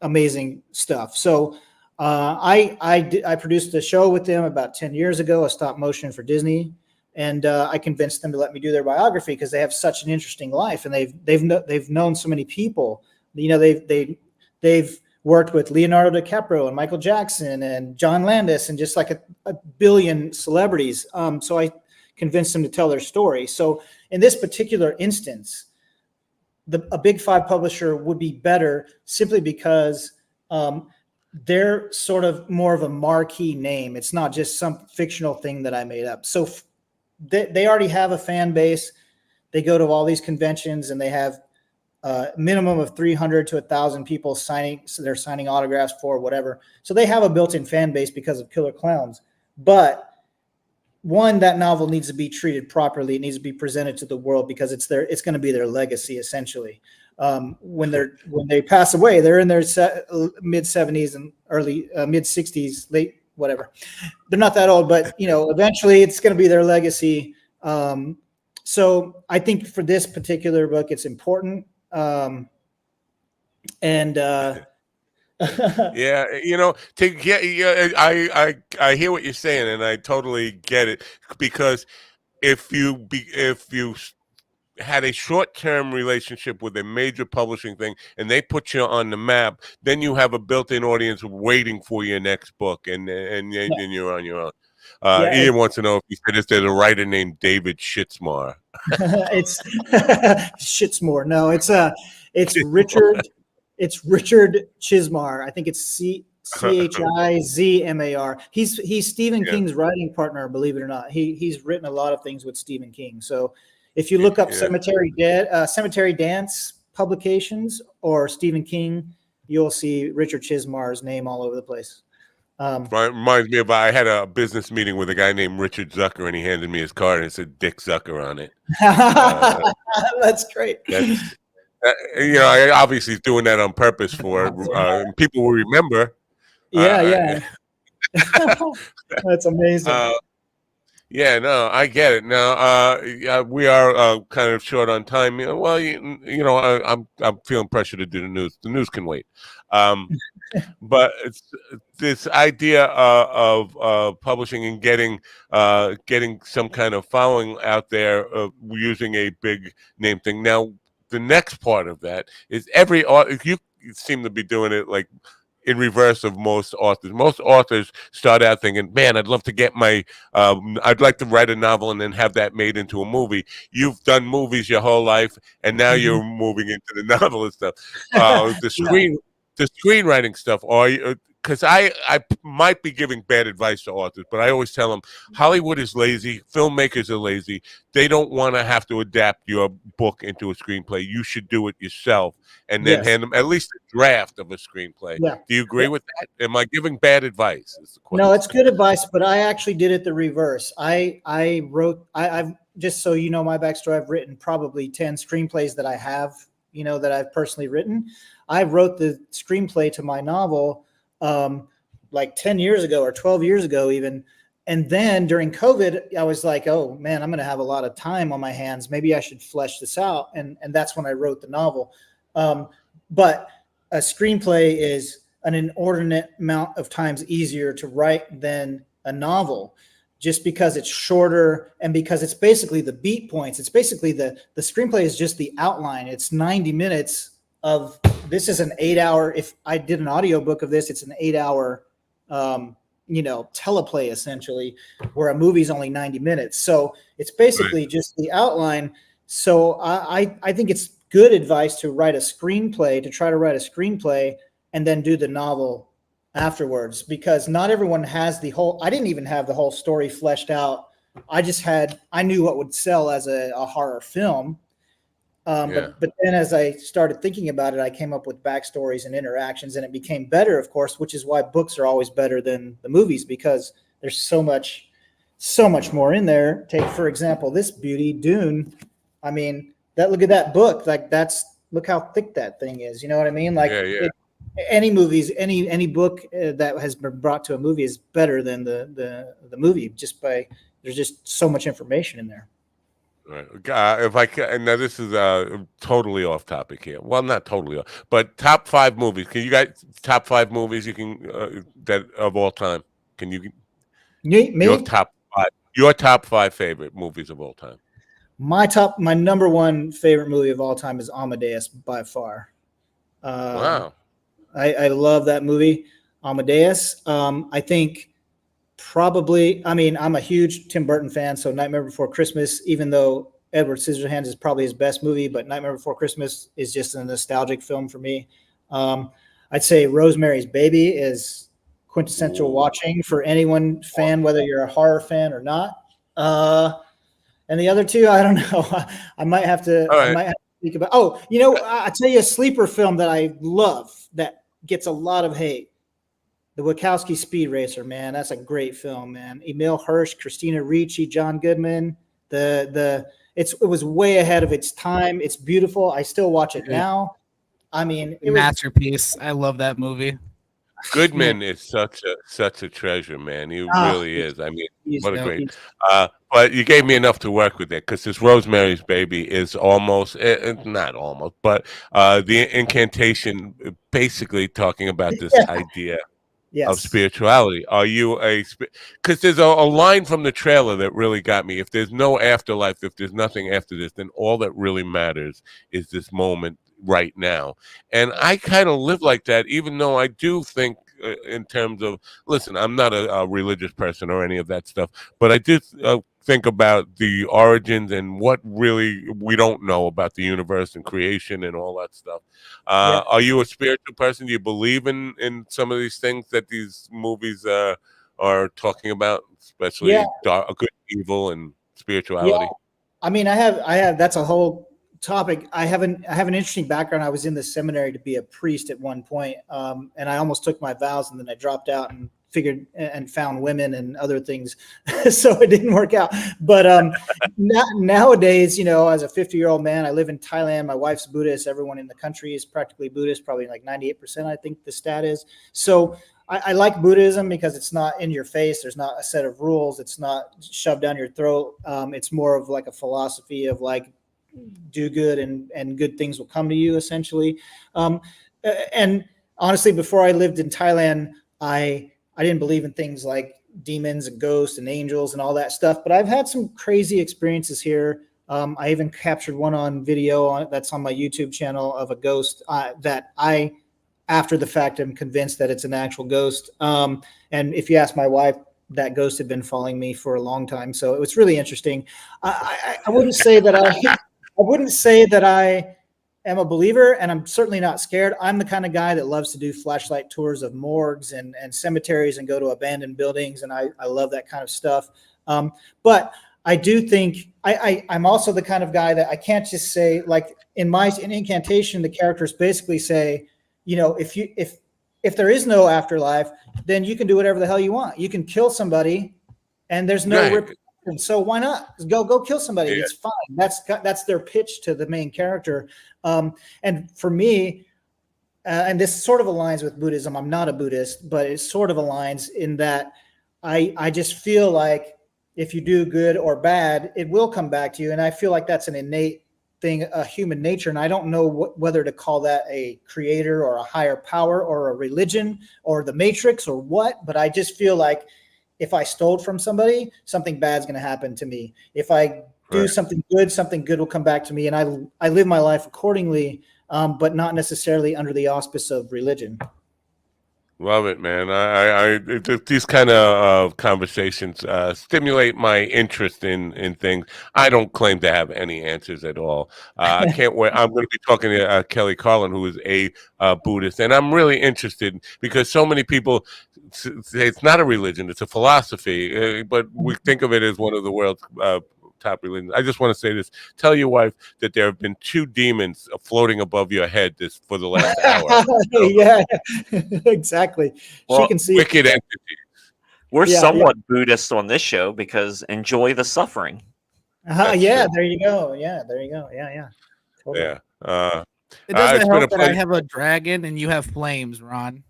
amazing stuff. So I produced a show with them about 10 years ago, a stop motion for Disney, and I convinced them to let me do their biography because they have such an interesting life, and they've known so many people. You know, they've worked with Leonardo DiCaprio and Michael Jackson and John Landis and just like a billion celebrities. So I convinced them to tell their story. So in this particular instance, a big five publisher would be better simply because they're sort of more of a marquee name. It's not just some fictional thing that I made up. So they already have a fan base. They go to all these conventions and they have a minimum of 300 to 1,000 people signing. So they're signing autographs for whatever. So they have a built-in fan base because of Killer Clowns. But one, that novel needs to be treated properly. It needs to be presented to the world because it's going to be their legacy essentially. When they pass away, they're in their mid 70s and early mid 60s, late whatever. They're not that old, but eventually it's going to be their legacy. So I think for this particular book, it's important. Yeah, I hear what you're saying, and I totally get it, because if you had a short-term relationship with a major publishing thing and they put you on the map, then you have a built-in audience waiting for your next book, and you're on your own. Ian wants to know if there's a writer named David Schizmar. It's Schizmar. No, it's Richard. It's Richard Chizmar. I think it's Chizmar. He's Stephen King's writing partner, believe it or not. He's written a lot of things with Stephen King. So if you look up Cemetery Dance publications or Stephen King, you'll see Richard Chizmar's name all over the place. Reminds me of, I had a business meeting with a guy named Richard Zucker, and he handed me his card and it said Dick Zucker on it. That's great. I obviously is doing that on purpose for people will remember. Yeah. That's amazing. No, I get it. Now, we are kind of short on time. Well, I'm feeling pressure to do the news. The news can wait. But it's this idea of publishing and getting some kind of following out there using a big name thing. Now, the next part of that is you seem to be doing it like in reverse of most authors. Most authors start out thinking, man, I'd love to get I'd like to write a novel and then have that made into a movie. You've done movies your whole life, and now you're moving into the novel and stuff. The screenwriting stuff, because I might be giving bad advice to authors, but I always tell them Hollywood is lazy, filmmakers are lazy. They don't want to have to adapt your book into a screenplay. You should do it yourself and then hand them at least a draft of a screenplay. Yeah. Do you agree with that? Am I giving bad advice? No, it's good advice, but I actually did it the reverse. I've just so you know my backstory, I've written probably 10 screenplays that I have, that I've personally written. I wrote the screenplay to my novel like 10 years ago or 12 years ago even. And then during COVID, I was like, oh man, I'm going to have a lot of time on my hands. Maybe I should flesh this out. And that's when I wrote the novel. But a screenplay is an inordinate amount of times easier to write than a novel, just because it's shorter and because it's basically the beat points. It's basically the screenplay is just the outline. It's 90 minutes of, this is an 8-hour, if I did an audiobook of this, it's an 8-hour teleplay essentially, where a movie's only 90 minutes. So it's basically just the outline. So I think it's good advice to try to write a screenplay and then do the novel afterwards, because not everyone has I didn't even have the whole story fleshed out. I knew what would sell as a horror film. But then as I started thinking about it, I came up with backstories and interactions, and it became better, of course, which is why books are always better than the movies, because there's so much more in there. Take, for example, this beauty, Dune. I mean, look at that book. Like look how thick that thing is. You know what I mean? Like any movies, any book that has been brought to a movie is better than the movie, there's just so much information in there. Right. If I can, now this is totally off topic here. Well, not totally off, but top 5 movies. Can you guys top 5 movies you can that of all time? Can you? Me? Your top 5 favorite movies of all time. My number 1 favorite movie of all time is Amadeus by far. Wow. I love that movie, Amadeus. I think. Probably, I'm a huge Tim Burton fan, so Nightmare Before Christmas, even though Edward Scissorhands is probably his best movie, but Nightmare Before Christmas is just a nostalgic film for me. I'd say Rosemary's Baby is quintessential watching for anyone fan, whether you're a horror fan or not. And the other 2, I don't know. I might have to think about. I'll tell you a sleeper film that I love that gets a lot of hate. The Wachowski Speed Racer, man, that's a great film, man. Emile Hirsch, Christina Ricci, John Goodman. It was way ahead of its time. It's beautiful. I still watch it now. I mean, masterpiece. I love that movie. Goodman is such a treasure, man. He really is. I mean, what a great. But you gave me enough to work with there, because this Rosemary's Baby is almost, not almost, but the incantation, basically talking about this idea. Yes. Of spirituality. Are you because there's a line from the trailer that really got me. If there's no afterlife, if there's nothing after this, then all that really matters is this moment right now. And I kind of live like that, even though I do think in terms of, listen, I'm not a religious person or any of that stuff, but I do think about the origins and what really we don't know about the universe and creation and all that stuff. Are you a spiritual person? Do you believe in some of these things that these movies are talking about, especially good, evil, and spirituality? I mean, I have that's a whole topic. I have an interesting background. I was in the seminary to be a priest at one point, and I almost took my vows, and then I dropped out and figured and found women and other things, so it didn't work out. But nowadays, as a 50-year-old man, I live in Thailand. My wife's Buddhist. Everyone in the country is practically Buddhist, probably like 98%, I think the stat is. So I like Buddhism because it's not in your face. There's not a set of rules. It's not shoved down your throat. It's more of like a philosophy of like, do good and good things will come to you, essentially. And honestly, before I lived in Thailand, I didn't believe in things like demons and ghosts and angels and all that stuff, but I've had some crazy experiences here. I even captured one on video that's on my YouTube channel of a ghost that I, after the fact, am convinced that it's an actual ghost. And if you ask my wife, that ghost had been following me for a long time. So it was really interesting. I wouldn't say that I am a believer, and I'm certainly not scared. I'm the kind of guy that loves to do flashlight tours of morgues and cemeteries and go to abandoned buildings, and I love that kind of stuff. But I do think I'm also the kind of guy that I can't just say, like in Incantation, the characters basically say, if there is no afterlife, then you can do whatever the hell you want. You can kill somebody, and there's no repercussions. So why not go kill somebody? Yeah. It's fine. That's their pitch to the main character. And for me, and this sort of aligns with Buddhism. I'm not a Buddhist, but it sort of aligns in that I just feel like if you do good or bad, it will come back to you. And I feel like that's an innate thing, a human nature. And I don't know whether to call that a creator or a higher power or a religion or the Matrix or what, but I just feel like if I stole from somebody, something bad's going to happen to me. If I do something good will come back to me. And I live my life accordingly, but not necessarily under the auspice of religion. Love it, man. These kind of conversations stimulate my interest in things. I don't claim to have any answers at all. I can't wait. I'm going to be talking to Kelly Carlin, who is a Buddhist, and I'm really interested because so many people say it's not a religion; it's a philosophy. But we think of it as one of the world's top religions. I just want to say this: tell your wife that there have been 2 demons floating above your head for the last hour. Yeah, exactly. Well, she can see wicked entities. We're somewhat Buddhist on this show because enjoy the suffering. Yeah, there you go. Yeah, there you go. Yeah. Totally. Yeah. It doesn't help that I have a dragon and you have flames, Ron.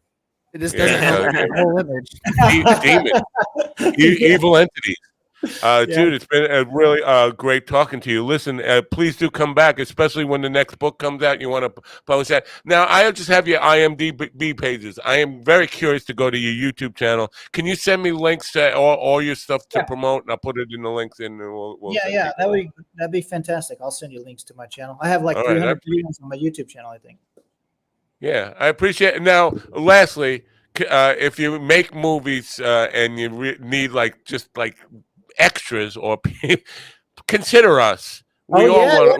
It just doesn't help the whole image. Demon. Evil entities. Dude, it's been really great talking to you. Listen, please do come back, especially when the next book comes out. You want to post that. Now, I just have your IMDb pages. I am very curious to go to your YouTube channel. Can you send me links to all your stuff to promote? And I'll put it in the links in. And that'd be fantastic. I'll send you links to my channel. I have like 300 videos on my YouTube channel, I think. Yeah, I appreciate it. Now, lastly, if you make movies and you need just extras or consider us. We all,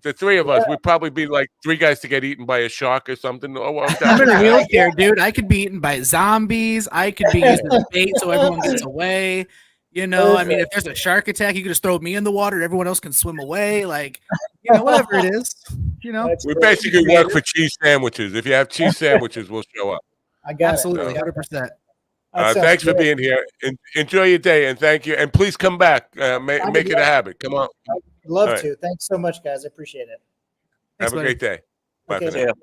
the 3 of us, we'd probably be like 3 guys to get eaten by a shark or something. I'm in a wheelchair, dude. I could be eaten by zombies. I could be used as bait so everyone gets away. You know, I mean, if there's a shark attack, you could just throw me in the water. Everyone else can swim away. Like, you know, whatever it is. You know, we basically work for cheese sandwiches. If you have cheese sandwiches, we'll show up. I got absolutely 100%. Thanks for being here. Enjoy your day, and thank you. And please come back. Make it a habit. Come on. I'd love to. Thanks so much, guys. I appreciate it. Have a great day. Bye for now.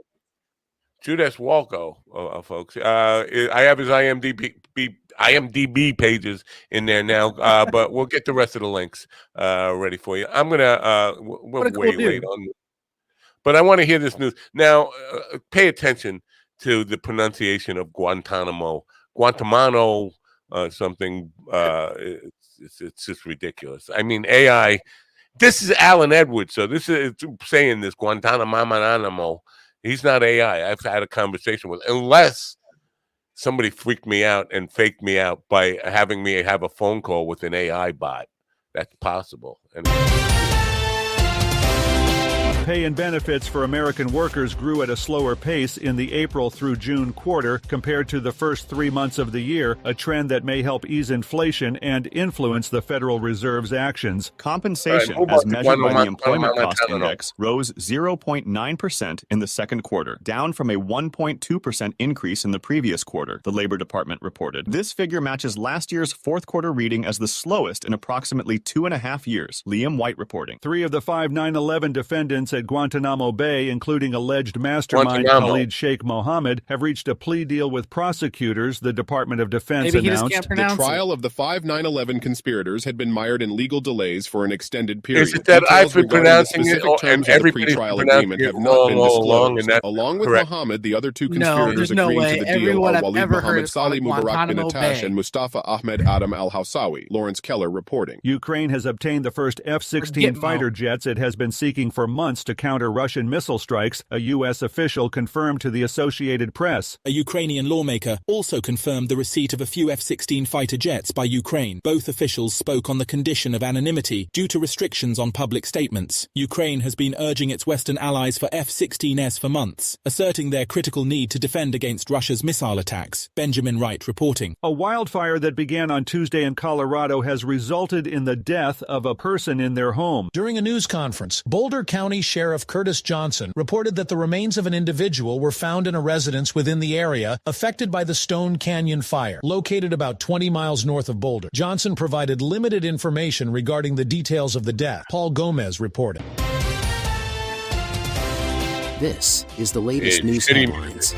Judas Walco, folks. I have his IMDb pages in there now, but we'll get the rest of the links ready for you. I'm gonna we're way late on, but I want to hear this news now. Pay attention to the pronunciation of Guantanamo something. It's just ridiculous. I mean, AI. This is Alan Edwards, so this is saying this Guantanamo. He's not AI. I've had a conversation with, unless somebody freaked me out and faked me out by having me have a phone call with an AI bot. That's possible. Pay and benefits for American workers grew at a slower pace in the April through June quarter compared to the first 3 months of the year, a trend that may help ease inflation and influence the Federal Reserve's actions. Compensation, as measured by the Employment Cost Index, rose 0.9% in the second quarter, down from a 1.2% increase in the previous quarter, the Labor Department reported. This figure matches last year's fourth quarter reading as the slowest in approximately 2.5 years. Liam White reporting. 3 of the 5 9/11 defendants at Guantanamo Bay, including alleged mastermind Khalid Sheikh Mohammed, have reached a plea deal with prosecutors, the Department of Defense announced. The trial of the 5 9/11 conspirators had been mired in legal delays for an extended period. Is it that I've been pronouncing it, and everybody's pretrial agreement have not been disclosed? Along with correct. Mohammed, the other 2 conspirators agreeing to the deal are Walid Mohammed Salih Mubarak bin Attash and Mustafa Ahmed Adam al-Hawsawi. Lawrence Keller reporting. Ukraine has obtained the first F-16 fighter jets it has been seeking for months to counter Russian missile strikes, a U.S. official confirmed to the Associated Press. A Ukrainian lawmaker also confirmed the receipt of a few F-16 fighter jets by Ukraine. Both officials spoke on the condition of anonymity due to restrictions on public statements. Ukraine has been urging its Western allies for F-16s for months, asserting their critical need to defend against Russia's missile attacks. Benjamin Wright reporting. A wildfire that began on Tuesday in Colorado has resulted in the death of a person in their home. During a news conference, Boulder County Sheriff Curtis Johnson reported that the remains of an individual were found in a residence within the area affected by the Stone Canyon fire, located about 20 miles north of Boulder. Johnson provided limited information regarding the details of the death. Paul Gomez reported. This is the latest news headlines.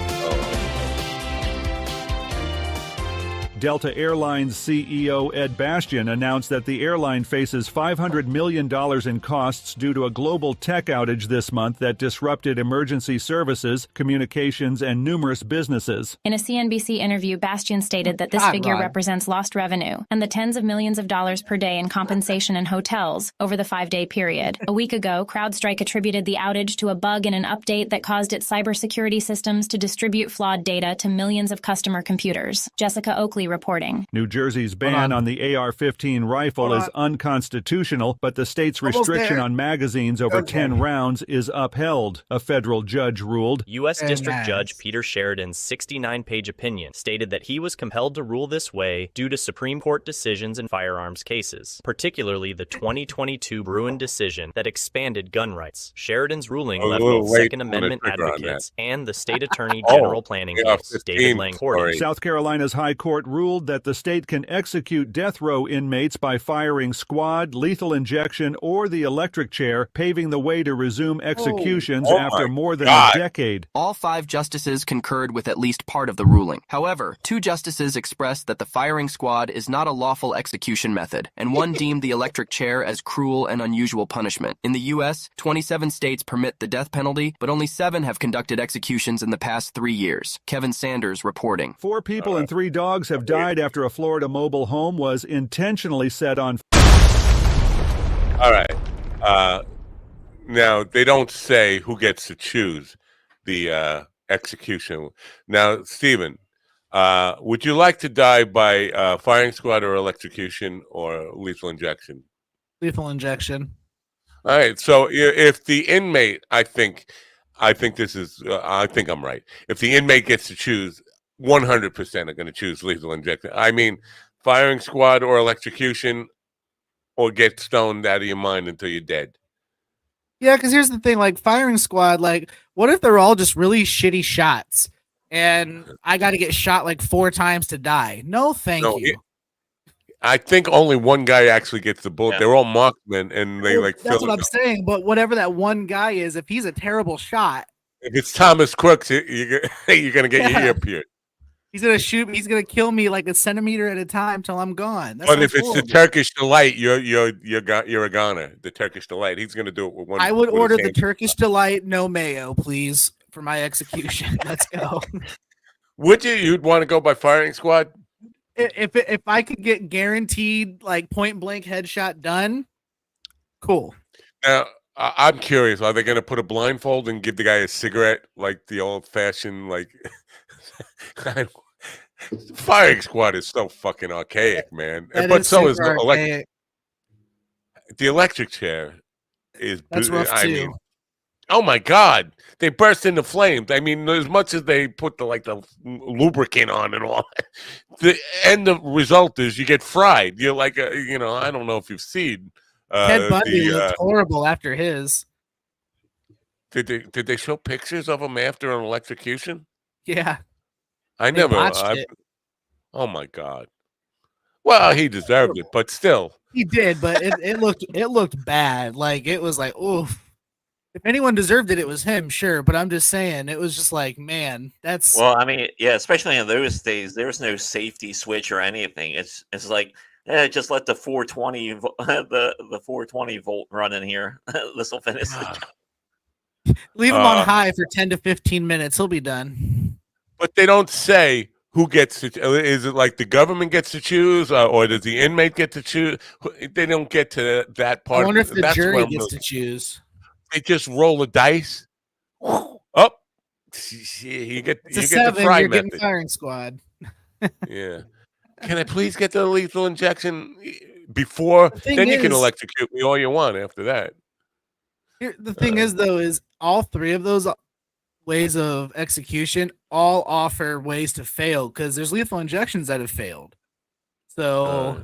Delta Airlines CEO Ed Bastian announced that the airline faces $500 million in costs due to a global tech outage this month that disrupted emergency services, communications, and numerous businesses. In a CNBC interview, Bastian stated that this figure represents lost revenue and the tens of millions of dollars per day in compensation and hotels over the 5-day period. A week ago, CrowdStrike attributed the outage to a bug in an update that caused its cybersecurity systems to distribute flawed data to millions of customer computers. Jessica Oakley reporting. New Jersey's ban on the AR-15 rifle is unconstitutional, but the state's restriction on magazines over 10 rounds is upheld, a federal judge ruled. U.S. District Judge Peter Sheridan's 69-page opinion stated that he was compelled to rule this way due to Supreme Court decisions in firearms cases, particularly the 2022 Bruin decision that expanded gun rights. Sheridan's ruling left both Second Amendment advocates and the state attorney general planning case, David Lang Court. South Carolina's High Court ruled that the state can execute death row inmates by firing squad, lethal injection, or the electric chair, paving the way to resume executions after more than a decade. All 5 justices concurred with at least part of the ruling. However, 2 justices expressed that the firing squad is not a lawful execution method, and one deemed the electric chair as cruel and unusual punishment. In the U.S., 27 states permit the death penalty, but only 7 have conducted executions in the past 3 years. Kevin Sanders reporting. 4 people and 3 dogs have died after a Florida mobile home was intentionally set on All right. Now, they don't say who gets to choose the execution. Now, Stephen, would you like to die by firing squad or electrocution or lethal injection? Lethal injection. All right. So if the inmate, I think this is, I think I'm right. If the inmate gets to choose, 100% are going to choose lethal injection. I mean, firing squad or electrocution, or get stoned out of your mind until you're dead. Yeah, because here's the thing, like firing squad, like what if they're all just really shitty shots and I got to get shot like 4 times to die? No, thank you. I think only one guy actually gets the bullet. Yeah. They're all marksmen, and they That's what I'm saying. But whatever that one guy is, if he's a terrible shot, if it's Thomas Crooks, you're gonna get your ear pierced. He's gonna shoot me. He's gonna kill me like a centimeter at a time till I'm gone. But if it's the Turkish delight, you're a goner. The Turkish delight. He's gonna do it with one. I would order the Turkish delight, no mayo, please, for my execution. Let's go. Would you? You'd want to go by firing squad? If I could get guaranteed like point blank headshot done, cool. Now I'm curious. Are they gonna put a blindfold and give the guy a cigarette like the old fashioned like? Firing squad is so fucking archaic, man. But so is the electric chair. That's rough too. Mean, oh my God, they burst into flames. I mean, as much as they put the lubricant on and all, the end result is you get fried. You're like, I don't know if you've seen. Ted Bundy looked horrible after his. Did they show pictures of him after an electrocution? Yeah. I never watched it. Oh my God! Well, he deserved it, but still, he did. But it looked bad. Like it was like, oof. If anyone deserved it, it was him, sure. But I'm just saying, it was just like, man, that's. Well, I mean, yeah, especially in those days, there was no safety switch or anything. It's like, just let the 420 the 420 volt run in here. This will finish the job. Leave him on high for 10 to 15 minutes. He'll be done. But they don't say who gets to. Is it like the government gets to choose, or does the inmate get to choose? They don't get to that part. I wonder if the jury gets to choose. They just roll the dice. Oh, you get it's a 7. The fry you're method. Getting firing squad. Yeah. Can I please get the lethal injection before? Then you can electrocute me all you want after that. The thing is, though, is all 3 of those ways of execution all offer ways to fail because there's lethal injections that have failed. So,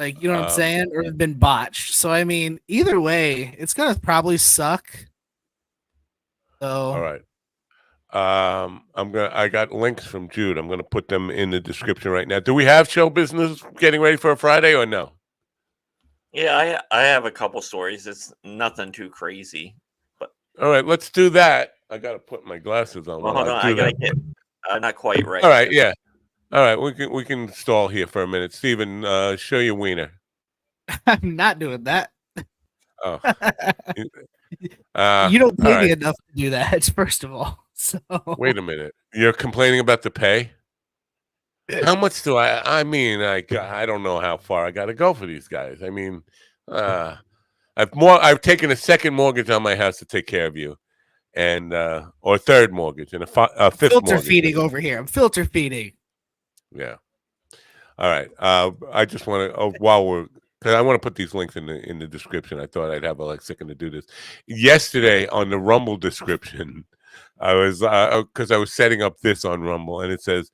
you know what I'm saying? Or have been botched. So, I mean, either way, it's going to probably suck. So, all right. I got links from Jude. I'm going to put them in the description right now. Do we have show business getting ready for a Friday or no? Yeah, I have a couple stories. It's nothing too crazy. But all right, let's do that. I got to put my glasses on. Well, hold on. I got to get not quite right. All right, yeah. All right, we can stall here for a minute. Steven, show your wiener. I'm not doing that. Oh. You don't pay me right. enough to do that, first of all. So Wait a minute. You're complaining about the pay? How much do I mean, I don't know how far I got to go for these guys. I mean, I've taken a second mortgage on my house to take care of you, and or third mortgage and a fifth filter mortgage. feeding over here. I'm filter feeding. Yeah. All right. I just want to while we're because I want to put these links in the description. I thought I'd have a second to do this. Yesterday on the Rumble description, I was because I was setting up this on Rumble, and it says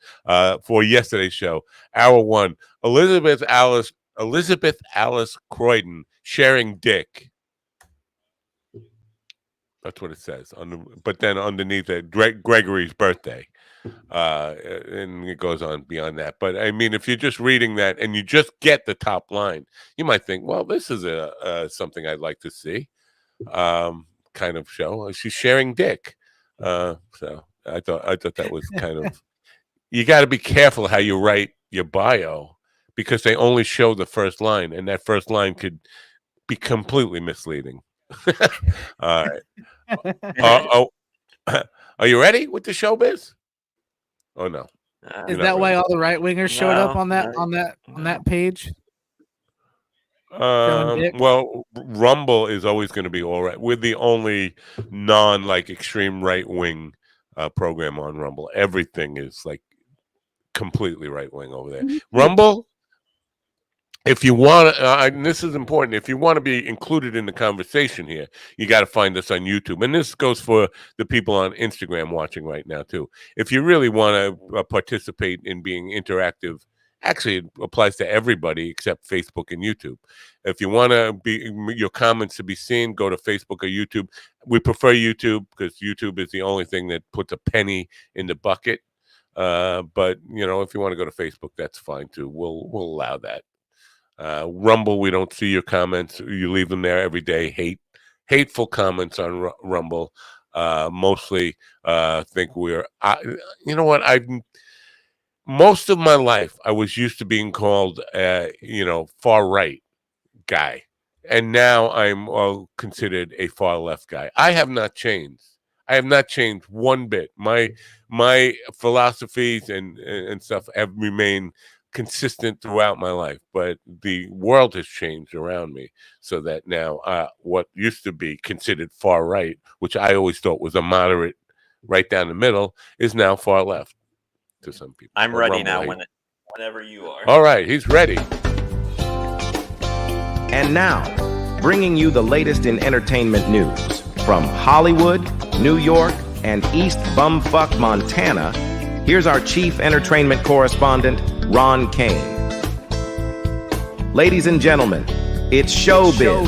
for yesterday's show, hour 1, Elizabeth Alice Croydon sharing dick. That's what it says but then underneath it, Gregory's birthday. And it goes on beyond that. But I mean, if you're just reading that and you just get the top line, you might think, well, this is something I'd like to see, kind of show. She's sharing dick. So I thought that was kind of. You got to be careful how you write your bio because they only show the first line, and that first line could be completely misleading. All right. Are you ready with the showbiz? Oh no! Is that why all the right wingers showed up on that page? Well, Rumble is always going to be all right. We're the only extreme right wing program on Rumble. Everything is completely right wing over there. Rumble. If you want to, and this is important, if you want to be included in the conversation here, you got to find us on YouTube. And this goes for the people on Instagram watching right now, too. If you really want to participate in being interactive, actually, it applies to everybody except Facebook and YouTube. If you want to be your comments to be seen, go to Facebook or YouTube. We prefer YouTube because YouTube is the only thing that puts a penny in the bucket. But, if you want to go to Facebook, that's fine, too. We'll allow that. Rumble, we don't see your comments. You leave them there every day. Hateful comments on Rumble. Mostly think we're. You know what? Most of my life I was used to being called, far right guy, and now I'm considered a far left guy. I have not changed. I have not changed one bit. My philosophies and stuff have remained consistent throughout my life, but the world has changed around me so that now what used to be considered far right, which I always thought was a moderate right down the middle, is now far left to some people. I'm ready now whenever you are. All right, he's ready. And now, bringing you the latest in entertainment news from Hollywood, New York, and East Bumfuck, Montana. Here's our chief entertainment correspondent, Ron Kane. Ladies and gentlemen, it's Showbiz.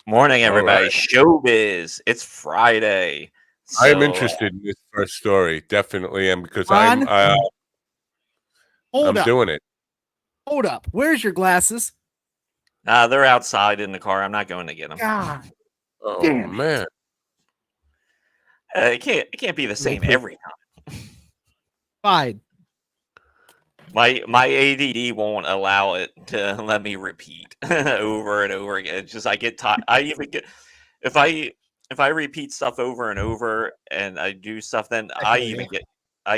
Morning, everybody. Right. Showbiz. It's Friday. So, I'm interested in this first story. Definitely am because I'm doing it. Hold up. Where's your glasses? They're outside in the car. I'm not going to get them. God. Oh, damn man. It can't be the same every time. Fine. My ADD won't allow it to let me repeat over and over again. It's just I get tired. I even get if I repeat stuff over and over and I do stuff, then I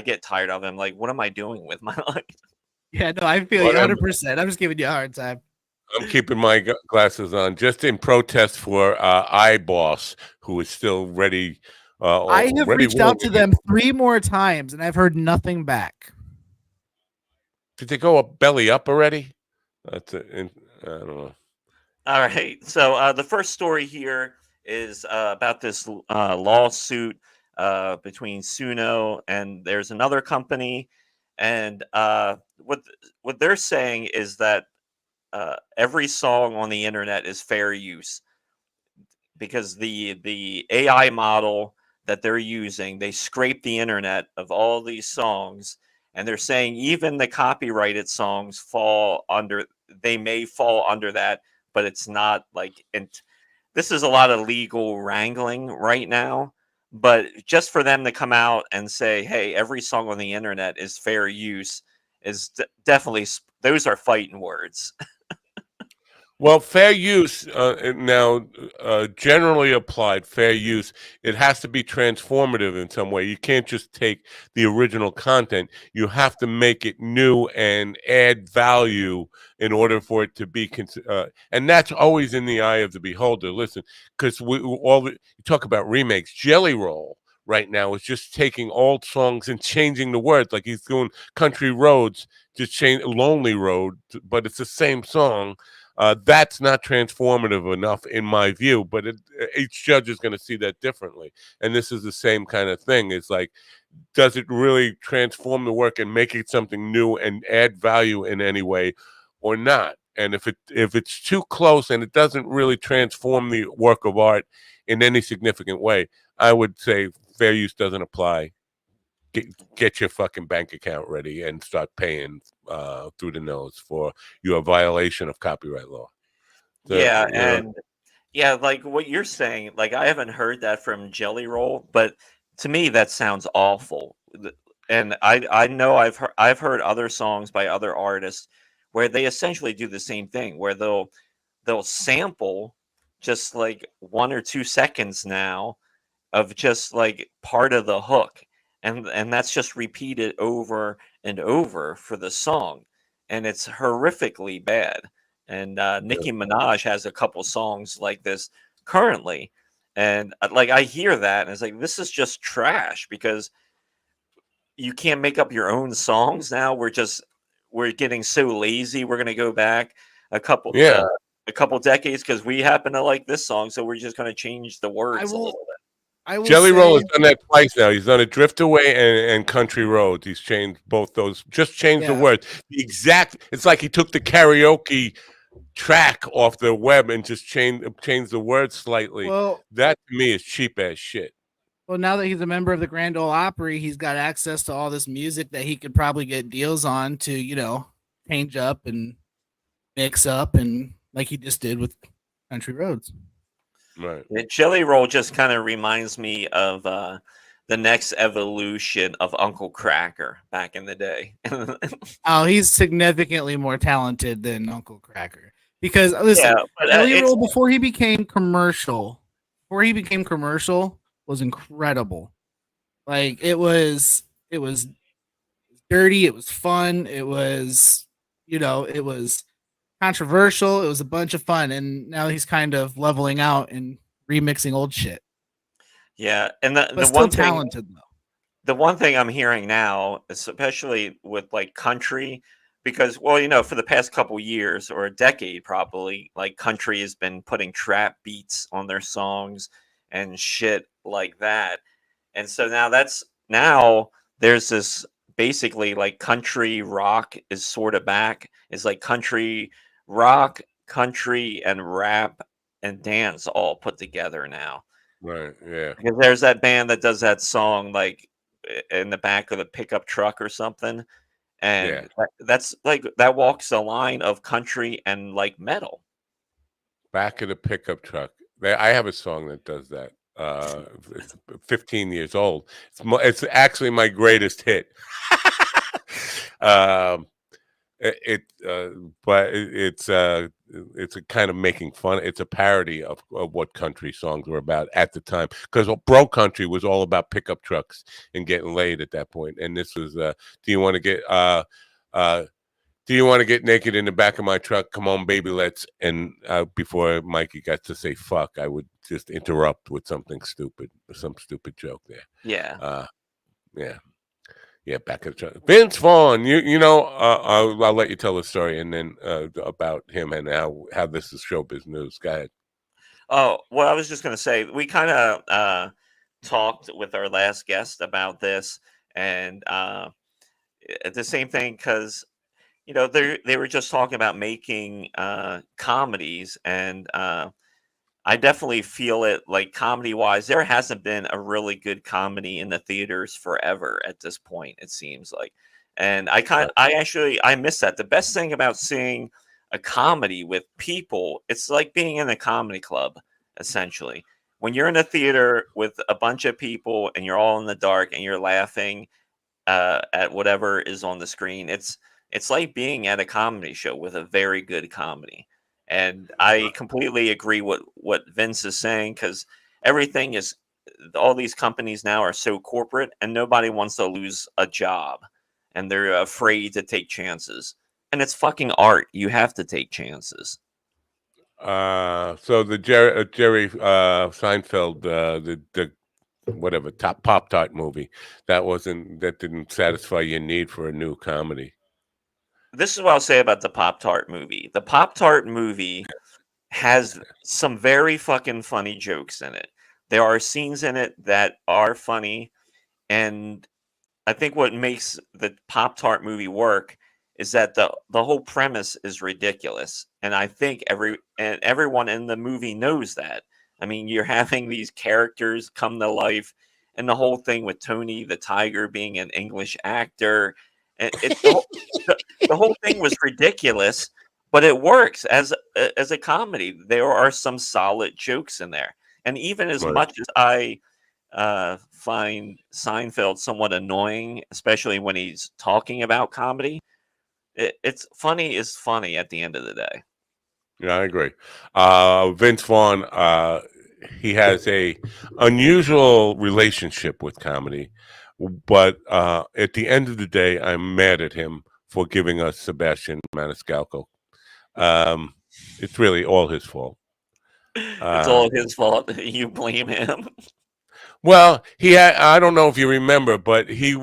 get tired of it. I'm like, what am I doing with my life? Yeah, no, I feel you 100%. I'm just giving you a hard time. I'm keeping my glasses on just in protest for iBoss, who is still ready. I have reached out to them 3 more times, and I've heard nothing back. Did they go up belly up already? I don't know. All right. So the first story here is about this lawsuit between Suno and there's another company, and what they're saying is that every song on the internet is fair use because the AI model that they're using, they scrape the internet of all these songs, and they're saying even the copyrighted songs may fall under that, but it's not like this is a lot of legal wrangling right now. But just for them to come out and say, "Hey, every song on the internet is fair use," is definitely those are fighting words. Well, fair use now generally applied fair use. It has to be transformative in some way. You can't just take the original content. You have to make it new and add value in order for it to be. And that's always in the eye of the beholder. Listen, because you talk about remakes. Jelly Roll right now is just taking old songs and changing the words, like he's doing Country Roads, just change Lonely Road, but it's the same song. That's not transformative enough in my view, but each judge is going to see that differently. And this is the same kind of thing. It's like, does it really transform the work and make it something new and add value in any way or not? And if it's too close and it doesn't really transform the work of art in any significant way, I would say fair use doesn't apply. Get your fucking bank account ready and start paying through the nose for your violation of copyright law. Yeah, and yeah, like what you're saying, like I haven't heard that from Jelly Roll, but to me that sounds awful. And I know I've heard other songs by other artists where they essentially do the same thing, where they'll sample just like 1 or 2 seconds now of just like part of the hook, and that's just repeated over and over for the song, and it's horrifically bad. And Nicki Minaj has a couple songs like this currently, and like I hear that and it's like, this is just trash because you can't make up your own songs now. We're getting so lazy. We're gonna go back a couple a couple decades because we happen to like this song, so we're just gonna change the words a little bit. Jelly Roll has done that twice now. He's done it Drift Away and Country Roads. He's changed both those. Just changed the words. The exact. It's like he took the karaoke track off the web and just changed the words slightly. Well, that to me is cheap as shit. Well, now that he's a member of the Grand Ole Opry, he's got access to all this music that he could probably get deals on to, change up and mix up, and like he just did with Country Roads. Right. Yeah, Jelly Roll just kind of reminds me of the next evolution of Uncle Cracker back in the day. Oh, he's significantly more talented than Uncle Cracker. Because listen, Jelly Roll before he became commercial, was incredible. Like it was dirty, it was fun, it was controversial, it was a bunch of fun, and now he's kind of leveling out and remixing old shit. Yeah, and the one talented though. The one thing I'm hearing now, especially with like country, because for the past couple years or a decade probably, like country has been putting trap beats on their songs and shit like that. And so now there's this basically like country rock is sort of back. It's like country rock, country and rap and dance all put together now. Right, yeah. Because there's that band that does that song like in the back of the pickup truck or something. And that's like that walks the line of country and like metal. Back of the pickup truck. I have a song that does that. It's 15 years old. It's actually my greatest hit. But it's a kind of making fun. It's a parody of what country songs were about at the time, because bro country was all about pickup trucks and getting laid at that point. And this was do you want to get naked in the back of my truck? Come on, baby, let's. And before Mikey got to say fuck, I would just interrupt with something stupid, some stupid joke there. Yeah. Yeah, back at the truck. Vince Vaughn, I'll let you tell the story, and then about him and how this is showbiz news. Go ahead. Oh, well, I was just going to say, we kind of talked with our last guest about this, and the same thing, because they were just talking about making comedies, and I definitely feel it, like comedy wise, there hasn't been a really good comedy in the theaters forever at this point, it seems like. And I miss that. The best thing about seeing a comedy with people, it's like being in a comedy club essentially. When you're in a theater with a bunch of people and you're all in the dark and you're laughing at whatever is on the screen, it's like being at a comedy show with a very good comedy. And I completely agree what Vince is saying, because everything is, all these companies now are so corporate and nobody wants to lose a job and they're afraid to take chances. And it's fucking art. You have to take chances. So the Jerry Seinfeld, the whatever top Pop-Tart movie, that didn't satisfy your need for a new comedy. This is what I'll say about the Pop-Tart movie. The Pop-Tart movie has some very fucking funny jokes in it. There are scenes in it that are funny, and I think what makes the Pop-Tart movie work is that the whole premise is ridiculous, and I think everyone in the movie knows that. I mean, you're having these characters come to life, and the whole thing with Tony the Tiger being an English actor, and the whole thing was ridiculous, but it works as a comedy. There are some solid jokes in there, and even as much as I find Seinfeld somewhat annoying, especially when he's talking about comedy, it's funny is funny at the end of the day. Yeah, I agree. Vince Vaughn, he has a unusual relationship with comedy, but at the end of the day, I'm mad at him for giving us Sebastian Maniscalco. It's really all his fault. It's all his fault. You blame him. Well, I don't know if you remember, but he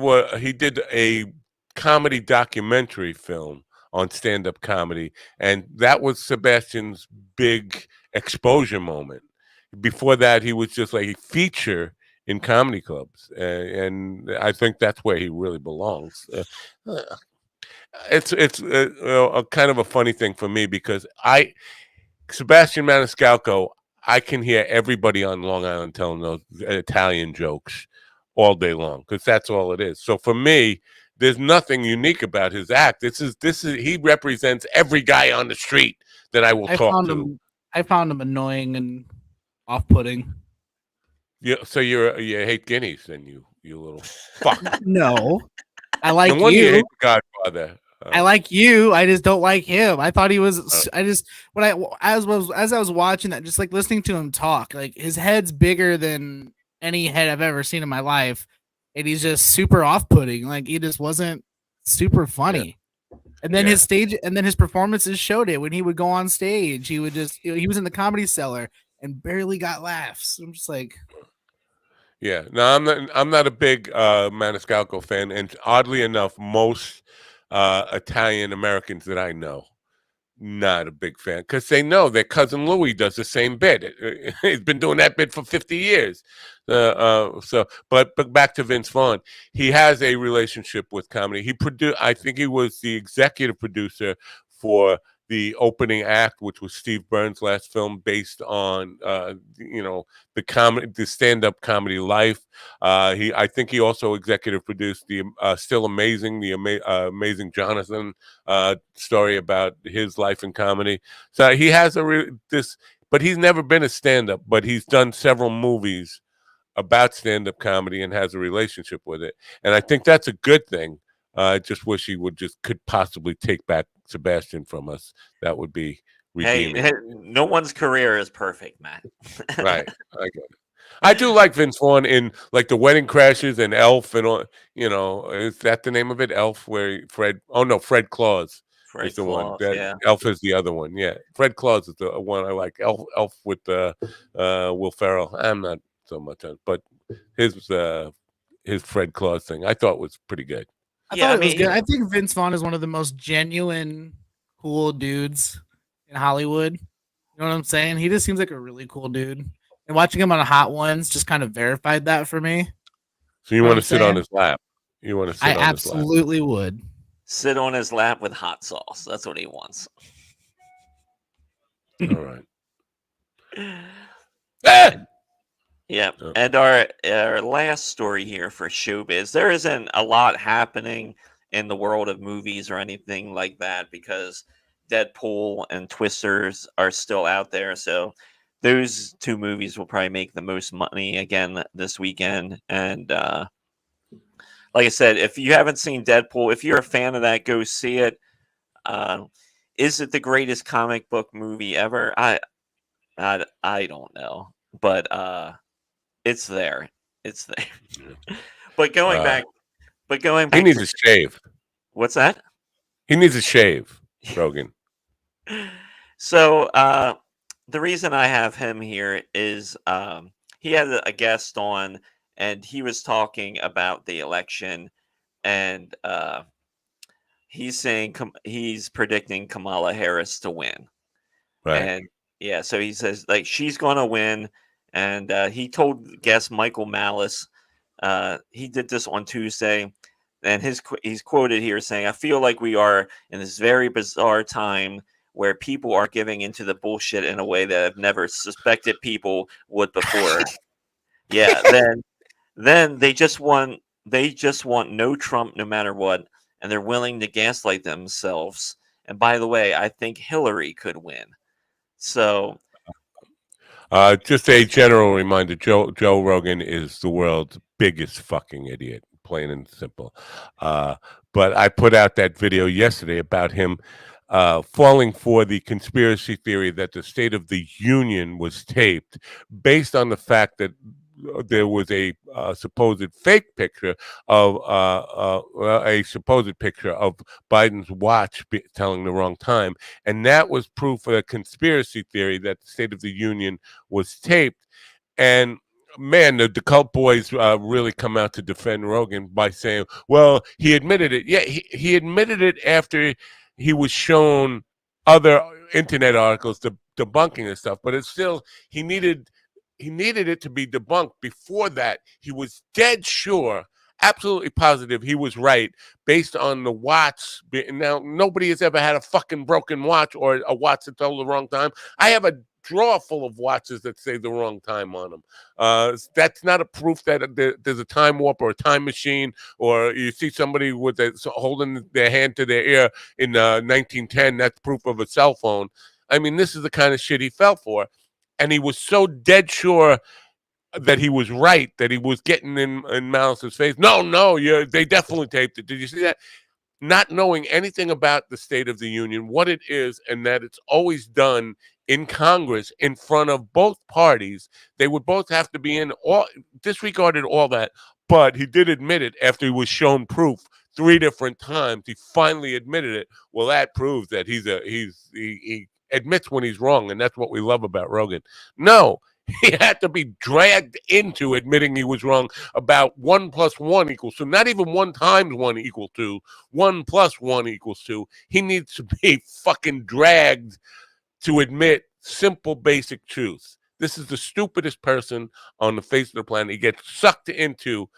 did a comedy documentary film on stand-up comedy, and that was Sebastian's big exposure moment. Before that, he was just like a feature in comedy clubs, and I think that's where he really belongs. It's a kind of a funny thing for me because Sebastian Maniscalco, I can hear everybody on Long Island telling those Italian jokes all day long because that's all it is. So for me, there's nothing unique about his act. This is he represents every guy on the street that I will talk to. I found him annoying and off-putting. Yeah, so you hate guineas, then you little fuck. No, I like no wonder you. You hate the Godfather. I like you. I just don't like him. I thought he was. I just as I was watching that, just like listening to him talk, like his head's bigger than any head I've ever seen in my life, and he's just super off-putting. Like he just wasn't super funny. Yeah. And then his performances showed it. When he would go on stage, he would just he was in the Comedy Cellar and barely got laughs. I'm just like. Yeah, no, I'm not a big Maniscalco fan, and oddly enough, most Italian Americans that I know, not a big fan because they know their cousin Louis does the same bit. He's been doing that bit for 50 years. But back to Vince Vaughn, he has a relationship with comedy. I think he was the executive producer for the opening act, which was Steve Burns' last film, based on the stand-up comedy Life. I think he also executive produced the Still Amazing, Amazing Jonathan story about his life in comedy. So he has but he's never been a stand-up, but he's done several movies about stand-up comedy and has a relationship with it, and I think that's a good thing. I just wish he could possibly take back Sebastian from us. That would be redeeming. Hey, no one's career is perfect, Matt. Right, I get it. I do like Vince Vaughn in like The Wedding Crashers and Elf, and all. Is that the name of it? Elf, where Fred? Oh no, Fred Claus is the one. Elf is the other one. Yeah, Fred Claus is the one I like. Elf with Will Ferrell. I'm not so much on, but his Fred Claus thing I thought was pretty good. I thought it was good. I think Vince Vaughn is one of the most genuine, cool dudes in Hollywood. You know what I'm saying? He just seems like a really cool dude. And watching him on Hot Ones just kind of verified that for me. So you want to sit on his lap? You want to sit on his lap? I absolutely would. Sit on his lap with hot sauce. That's what he wants. All right. Yeah, and our last story here for showbiz. There isn't a lot happening in the world of movies or anything like that because Deadpool and Twisters are still out there. So those two movies will probably make the most money again this weekend. And like I said, if you haven't seen Deadpool, if you're a fan of that, go see it. Is it the greatest comic book movie ever? I don't know, but it's there. It's there. But going back, he needs a shave. What's that? He needs a shave, Rogan. So the reason I have him here is he had a guest on, and he was talking about the election, and he's saying he's predicting Kamala Harris to win. Right. And yeah, so he says like she's going to win, and he told guest Michael Malice, he did this on Tuesday, and he's quoted here saying, "I feel like we are in this very bizarre time where people are giving into the bullshit in a way that I've never suspected people would before." Yeah, then they just want no Trump no matter what, and they're willing to gaslight themselves. And by the way, I think Hillary could win. So just a general reminder, Joe Rogan is the world's biggest fucking idiot, plain and simple. But I put out that video yesterday about him falling for the conspiracy theory that the State of the Union was taped based on the fact that there was a supposed fake picture of Biden's watch telling the wrong time, and that was proof of a conspiracy theory that the State of the Union was taped. And man, the cult boys really come out to defend Rogan by saying, well, he admitted it. Yeah, he admitted it after he was shown other internet articles debunking this stuff, but it's still, he needed it to be debunked. Before that, he was dead sure, absolutely positive he was right based on the watch. Now, nobody has ever had a fucking broken watch or a watch that told the wrong time. I have a drawer full of watches that say the wrong time on them. That's not a proof that there's a time warp or a time machine, or you see somebody with holding their hand to their ear in 1910. That's proof of a cell phone. I mean, this is the kind of shit he fell for. And he was so dead sure that he was right, that he was getting in Malice's face. No, they definitely taped it. Did you see that? Not knowing anything about the State of the Union, what it is, and that it's always done in Congress in front of both parties. They would both have to be in, disregarded all that. But he did admit it after he was shown proof 3 different times. He finally admitted it. Well, that proves that he admits when he's wrong, and that's what we love about Rogan. No, he had to be dragged into admitting he was wrong about 1 + 1 = 2. Not even 1 × 1 = 2. 1 + 1 = 2. He needs to be fucking dragged to admit simple, basic truths. This is the stupidest person on the face of the planet. He gets sucked into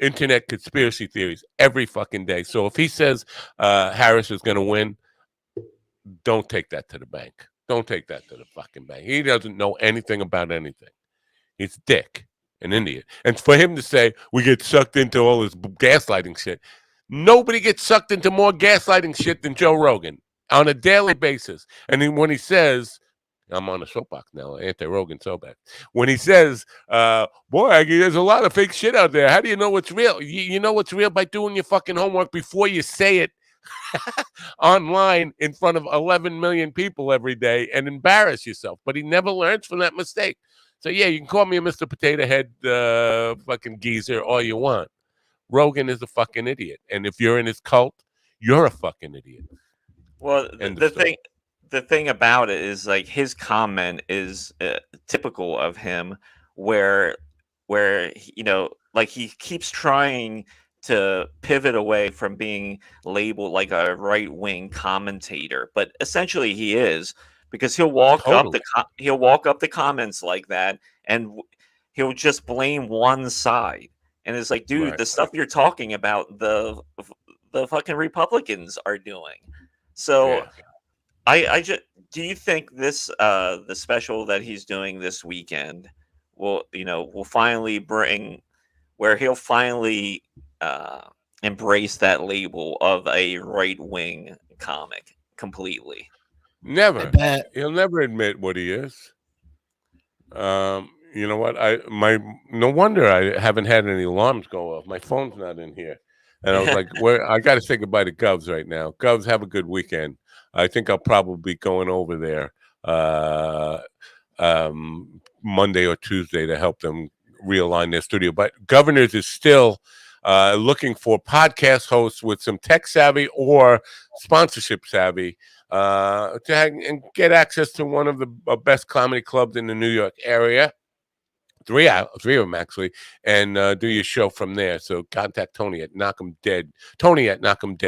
internet conspiracy theories every fucking day. So if he says Harris is going to win, don't take that to the bank. Don't take that to the fucking bank. He doesn't know anything about anything. He's a dick, an idiot. And for him to say, we get sucked into all this gaslighting shit. Nobody gets sucked into more gaslighting shit than Joe Rogan on a daily basis. And then when he says, I'm on a soapbox now, anti-Rogan soapbox. When he says, boy, there's a lot of fake shit out there. How do you know what's real? You know what's real by doing your fucking homework before you say it online in front of 11 million people every day and embarrass yourself. But he never learns from that mistake. So yeah, you can call me a Mr. Potato Head fucking geezer all you want. Rogan is a fucking idiot. And if you're in his cult, you're a fucking idiot. Well, the thing about it is, like, his comment is typical of him, where you know, like, he keeps trying to pivot away from being labeled like a right-wing commentator, but essentially he is, because he'll walk up the comments like that, and he'll just blame one side, and it's like, dude, the stuff you're talking about, the fucking Republicans are doing. So I just, do you think this the special that he's doing this weekend will finally bring where he'll finally embrace that label of a right-wing comic completely? Never. He'll never admit what he is. You know what? No wonder I haven't had any alarms go off. My phone's not in here. And I was like, I got to say goodbye to Govs right now. Govs, have a good weekend. I think I'll probably be going over there Monday or Tuesday to help them realign their studio. But Governors is still looking for podcast hosts with some tech savvy or sponsorship savvy and get access to one of the best comedy clubs in the New York area. Three of them actually, and do your show from there. So contact Tony at Knock 'em Dead. Tony at Knock 'em Dead.